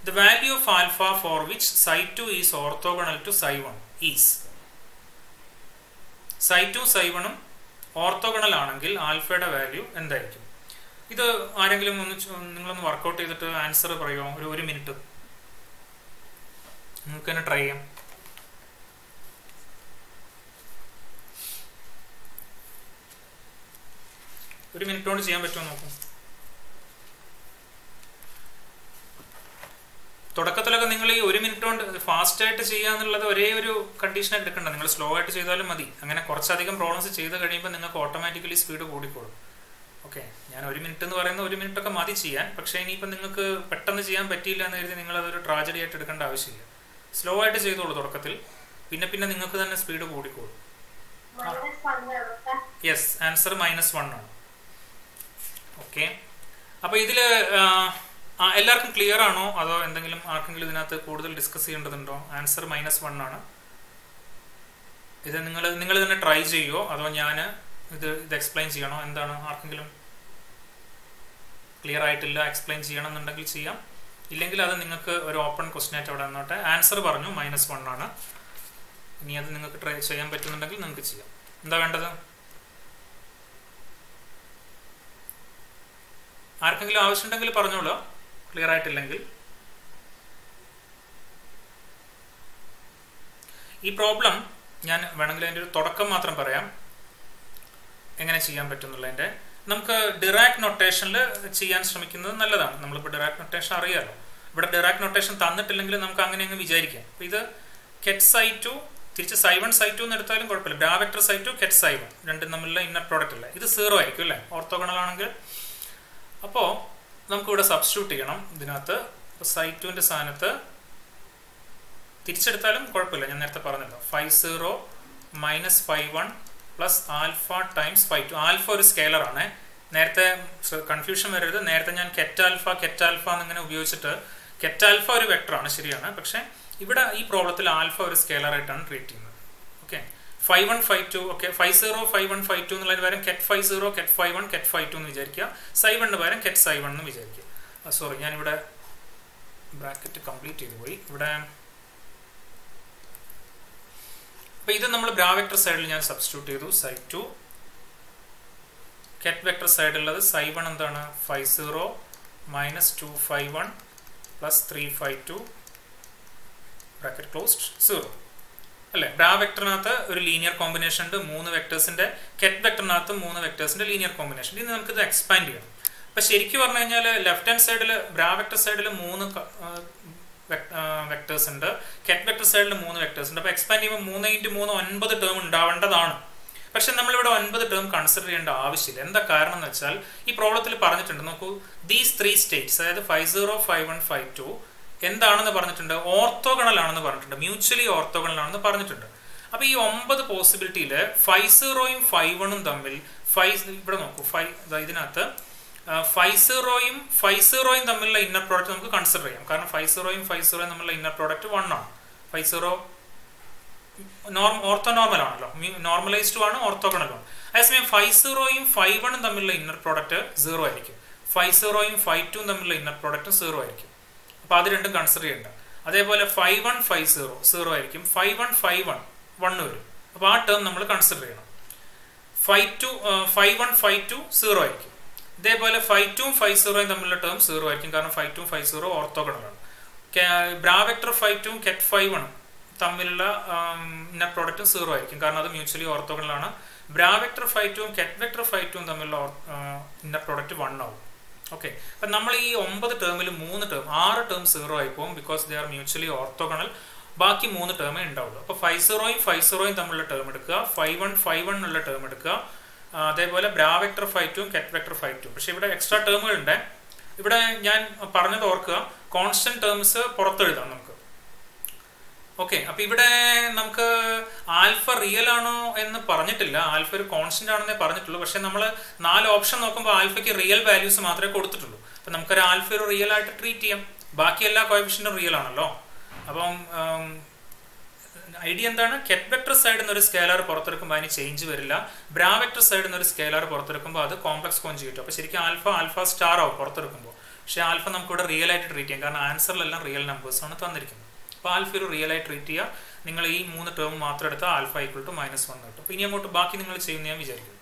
The value of alpha for which Psi2 is orthogonal to Psi1 is. Psi2 Psi1 orthogonal ആണെങ്കിൽ ആൽഫയുടെ value എന്തായിരിക്കും? ഇത് ആരെങ്കിലും നിങ്ങളൊന്ന് workout ചെയ്തിട്ട് answer പറയുമോ? ഒരു minute നിങ്ങൾക്ക് തന്നെ ട്രൈ ചെയ്യാം. ഒരു മിനിറ്റ് കൊണ്ട് ചെയ്യാൻ പറ്റുമോ നോക്കും. തുടക്കത്തിലൊക്കെ നിങ്ങൾ ഈ 1 മിനിറ്റ് കൊണ്ട് ഫാസ്റ്റ് ആയിട്ട് ചെയ്യുക എന്നുള്ളത് ഒരേ ഒരു കണ്ടീഷനായിട്ട് എടുക്കണ്ട. നിങ്ങൾ സ്ലോ ആയിട്ട് ചെയ്താലും മതി. അങ്ങനെ കുറച്ചധികം പ്രോബ്ലംസ് ചെയ്ത് കഴിയുമ്പോൾ നിങ്ങൾക്ക് ഓട്ടോമാറ്റിക്കലി സ്പീഡ് കൂടിക്കോളും. ഓക്കെ, ഞാൻ 1 മിനിറ്റ് എന്ന് പറയുന്ന 1 മിനിറ്റ് ഒക്കെ മതി ചെയ്യാൻ. പക്ഷേ ഇനിയിപ്പോൾ നിങ്ങൾക്ക് പെട്ടെന്ന് ചെയ്യാൻ പറ്റിയില്ല എന്ന് കരുതി നിങ്ങൾ അതൊരു ട്രാജഡി ആയിട്ട് എടുക്കേണ്ട ആവശ്യമില്ല. സ്ലോ ആയിട്ട് ചെയ്തോളൂ തുടക്കത്തിൽ, പിന്നെ നിങ്ങൾക്ക് തന്നെ സ്പീഡ് കൂടിക്കോളും. യെസ്, ആൻസർ -1 ആണ്. ഓക്കെ, അപ്പോൾ ഇതിൽ എല്ലാവർക്കും ക്ലിയർ ആണോ, അതോ എന്തെങ്കിലും ആർക്കെങ്കിലും ഇതിനകത്ത് കൂടുതൽ ഡിസ്കസ് ചെയ്യേണ്ടതുണ്ടോ? ആൻസർ -1 ആണ്. ഇത് നിങ്ങൾ തന്നെ ട്രൈ ചെയ്യുമോ, അതോ ഞാൻ ഇത് എക്സ്പ്ലെയിൻ ചെയ്യണോ? എന്താണ്, ആർക്കെങ്കിലും ക്ലിയർ ആയിട്ടില്ല, എക്സ്പ്ലെയിൻ ചെയ്യണമെന്നുണ്ടെങ്കിൽ ചെയ്യാം. ഇല്ലെങ്കിൽ അത് നിങ്ങൾക്ക് ഒരു ഓപ്പൺ ക്വസ്റ്റ്യൻ ആയിട്ട് അവിടെ നിന്നോട്ടെ. ആൻസർ പറഞ്ഞു -1 ആണ്. ഇനി അത് നിങ്ങൾക്ക് ട്രൈ ചെയ്യാൻ പറ്റുന്നുണ്ടെങ്കിൽ നിങ്ങൾക്ക് ചെയ്യാം. എന്താ വേണ്ടത്? ആർക്കെങ്കിലും ആവശ്യമുണ്ടെങ്കിൽ പറഞ്ഞോളൂ, ക്ലിയർ ആയിട്ടില്ലെങ്കിൽ. ഈ പ്രോബ്ലം ഞാൻ വേണമെങ്കിൽ അതിൻ്റെ ഒരു തുടക്കം മാത്രം പറയാം, എങ്ങനെ ചെയ്യാൻ പറ്റുന്നുള്ളതിൻ്റെ. നമുക്ക് ഡിറാക് നൊട്ടേഷനിൽ ചെയ്യാൻ ശ്രമിക്കുന്നത് നല്ലതാണ്. നമ്മളിപ്പോൾ ഡിറാക് നൊട്ടേഷൻ അറിയാമല്ലോ. ഇവിടെ ഡിറാക് നൊട്ടേഷൻ തന്നിട്ടില്ലെങ്കിൽ നമുക്ക് അങ്ങനെ അങ്ങ് വിചാരിക്കാം. അപ്പോൾ ഇത് കെറ്റ് Psi2 തിരിച്ച് Psi1 Psi2 എന്ന് എടുത്താലും കുഴപ്പമില്ല. ബ്രാ വെക്ടർ Psi2 കെറ്റ് Psi1 രണ്ടും തമ്മിലുള്ള ഇന്നർ പ്രോഡക്റ്റ് അല്ല, ഇത് 0 ആയിരിക്കും അല്ലേ ഓർത്തോഗണൽ ആണെങ്കിൽ. അപ്പോൾ നമുക്കിവിടെ സബ്സ്റ്റിറ്റ്യൂട്ട് ചെയ്യണം ഇതിനകത്ത്. Psi2ൻ്റെ സ്ഥാനത്ത് തിരിച്ചെടുത്താലും കുഴപ്പമില്ല, ഞാൻ നേരത്തെ പറഞ്ഞല്ലോ. 50 minus 51 plus alpha times 52. Alpha ഒരു സ്കെയിലർ ആണ്, നേരത്തെ കൺഫ്യൂഷൻ വരരുത്. നേരത്തെ ഞാൻ കെറ്റ് ആൽഫ എന്നിങ്ങനെ ഉപയോഗിച്ചിട്ട്, കെറ്റ് ആൽഫ ഒരു വെക്ടറാണ് ശരിയാണ്, പക്ഷേ ഇവിടെ ഈ പ്രോബ്ലത്തിൽ ആൽഫ ഒരു സ്കെയിലർ ആയിട്ടാണ് ട്രീറ്റ് ചെയ്യുന്നത്. ഓക്കെ, 51 52 ഓക്കെ, 50 51 52 എന്നുള്ളതിന് പകരം കെറ്റ് 50 കെറ്റ് 51 കെറ്റ് 52 എന്ന് വിചാരിക്കുക. Psi1 പകരം കെറ്റ് Psi1 എന്ന് വിചാരിക്കുക. സോറി, ഞാനിവിടെ ബ്രാക്കറ്റ് കംപ്ലീറ്റ് ചെയ്തു പോയി. ഇവിടെ അപ്പോൾ ഇത് നമ്മൾ ബ്രാ വെക്ടർ സൈഡിൽ ഞാൻ സബ്സ്റ്റിറ്റ്യൂട്ട് ചെയ്തു. Psi2 കെറ്റ് വെക്ടർ സൈഡിലുള്ളത് Psi1 എന്താണ്? 50 minus 251 plus 352 ബ്രാക്കറ്റ് ക്ലോസ്ഡ് 0 അല്ലേ. ബ്രാ വെക്ടറിനകത്ത് ഒരു ലീനിയർ കോമ്പിനേഷൻ ഉണ്ട്, 3 വെക്ടേഴ്സിന്റെ. കെറ്റ് വെക്ടറിനകത്ത് 3 വെക്ടേഴ്സിന്റെ ലീനിയർ കോമ്പിനേഷൻ. ഇനി നമുക്കിത് എക്സ്പാൻഡ് ചെയ്യണം. അപ്പം ശരിക്കും പറഞ്ഞു കഴിഞ്ഞാൽ ലെഫ്റ്റ് ഹാൻഡ് സൈഡിൽ ബ്രാ വെക്ടർ സൈഡിൽ 3 വെക്ടേഴ്സ് ഉണ്ട്, കെറ്റ് വെക്ടർ സൈഡിൽ 3 വെക്ടേഴ്സ് ഉണ്ട്. അപ്പോൾ എക്സ്പാൻഡ് ചെയ്യുമ്പോൾ 3 × 3 9 ടേം ഉണ്ടാവേണ്ടതാണ്. പക്ഷെ നമ്മളിവിടെ 9 ടേം കൺസിഡർ ചെയ്യേണ്ട ആവശ്യമില്ല. എന്താ കാരണം എന്ന് വെച്ചാൽ ഈ പ്രോബ്ലത്തിൽ പറഞ്ഞിട്ടുണ്ട്, നോക്കൂ, ദീസ് 3 സ്റ്റേറ്റ്സ്, അതായത് 50, 51, 52 എന്താണെന്ന് പറഞ്ഞിട്ടുണ്ട്, ഓർത്തോഗണൽ ആണെന്ന് പറഞ്ഞിട്ടുണ്ട്, മ്യൂച്വലി ഓർത്തോഗണൽ ആണെന്ന് പറഞ്ഞിട്ടുണ്ട്. അപ്പോൾ ഈ 9 പോസിബിലിറ്റിയിൽ 50യും 51ഉം തമ്മിൽ ഇവിടെ നോക്കൂ, ഇതിനകത്ത് 50യും 50യും തമ്മിലുള്ള ഇന്നർ പ്രോഡക്റ്റ് നമുക്ക് കൺസിഡർ ചെയ്യാം. കാരണം 50യും 50യും തമ്മിലുള്ള ഇന്നർ പ്രോഡക്റ്റ് 1 ആണ്. 50 ഓർത്തോനോർമൽ ആണല്ലോ, നോർമലൈസ്ഡ് ആണ്, ഓർത്തോഗണലും ആണ്. അതേസമയം 50യും 51ഉം തമ്മിലുള്ള ഇന്നർ പ്രോഡക്റ്റ് 0 ആയിരിക്കും. 50യും 52ഉം തമ്മിലുള്ള ഇന്നർ പ്രോഡക്റ്റ് 0 ആയിരിക്കും. അപ്പോൾ അത് രണ്ടും കൺസിഡർ ചെയ്യേണ്ട. അതേപോലെ 51 50 0 ആയിരിക്കും, 51 51 1 വരും. അപ്പോൾ ആ ടേം നമ്മൾ കൺസിഡർ ചെയ്യണം. 51 52 0 ആയിരിക്കും. ഇതേപോലെ 52ഉം 50യും തമ്മിലുള്ള ടേം 0 ആയിരിക്കും, കാരണം 52 50 ഓർത്തോഗണലാണ്. ബ്രാ വെക്ടർ 52ഉം കെറ്റ് 51ഉം തമ്മിലുള്ള ഇന്നർ പ്രോഡക്റ്റും 0 ആയിരിക്കും, കാരണം അത് മ്യൂച്വലി ഓർത്തോഗണലാണ്. ബ്രാ വെക്ടർ 52ഉം കെറ്റ് വെക്ടർ 52ഉം തമ്മിലുള്ള ഇന്നർ പ്രോഡക്റ്റ് 1 ആവും. ഓക്കെ, അപ്പം നമ്മൾ ഈ 9 ടേമിൽ 6 ടേം 0 ആയി പോകും, because they are mutually orthogonal. ബാക്കി 3 ടേമേ ഉണ്ടാവുള്ളൂ. അപ്പോൾ 50യും 50യും തമ്മിലുള്ള ടേം എടുക്കുക, 51 51 ഉള്ള ടേം എടുക്കുക, അതേപോലെ ബ്രാ വെക്ടർ 52ഉം കെറ്റ് വെക്ടർ 52. പക്ഷെ ഇവിടെ എക്സ്ട്രാ ടേമുകൾ ഉണ്ട്. ഇവിടെ ഞാൻ പറഞ്ഞത് ഓർക്കുക, കോൺസ്റ്റന്റ് ടേംസ് പുറത്തെഴുതാം നമുക്ക്. ഓക്കെ, അപ്പൊ ഇവിടെ നമുക്ക് ആൽഫ റിയൽ ആണോ എന്ന് പറഞ്ഞിട്ടില്ല, ആൽഫ ഒരു കോൺസ്റ്റന്റ് ആണെന്നേ പറഞ്ഞിട്ടുള്ളൂ. പക്ഷെ നമ്മൾ 4 ഓപ്ഷൻ നോക്കുമ്പോൾ ആൽഫയ്ക്ക് റിയൽ വാല്യൂസ് മാത്രമേ കൊടുത്തിട്ടുള്ളൂ. അപ്പൊ നമുക്കൊരു ആൽഫ ഒരു റിയൽ ആയിട്ട് ട്രീറ്റ് ചെയ്യാം. ബാക്കി എല്ലാ കോഎഫിഷ്യന്റും റിയൽ ആണല്ലോ. അപ്പം ഐഡിയ എന്താണ്, കെറ്റ് വെക്ടർ സൈഡിൽ നിന്ന് ഒരു സ്കേലാർ പുറത്തെടുക്കുമ്പോൾ അതിന് ചേഞ്ച് വരില്ല. ബ്രാ വെക്ടർ സൈഡിൽ നിന്ന് ഒരു സ്കേലാർ പുറത്തെടുക്കുമ്പോൾ അത് കോംപ്ലക്സ് കോൺജുഗേറ്റ്. അപ്പോൾ ശരിക്കും ആൽഫ സ്റ്റാർ ആവും പുറത്തെടുക്കുമ്പോൾ. പക്ഷേ ആൽഫ നമുക്കിവിടെ റിയൽ ആയിട്ട് ട്രീറ്റ് ചെയ്യാം, കാരണം ആൻസറിലെല്ലാം റിയൽ നമ്പേഴ്സ് ആണ് തന്നിരിക്കുന്നത്. അപ്പോൾ ആൽഫ ഒരു റിയൽ ആയിട്ട് ട്രീറ്റ് ചെയ്യുക. നിങ്ങൾ ഈ 3 ടേം മാത്രം എടുത്താൽ ആൽഫ = -1 കിട്ടും. അപ്പോൾ ഇനി അങ്ങോട്ട് ബാക്കി നിങ്ങൾ ചെയ്യുന്ന ഞാൻ വിചാരിക്കുന്നു.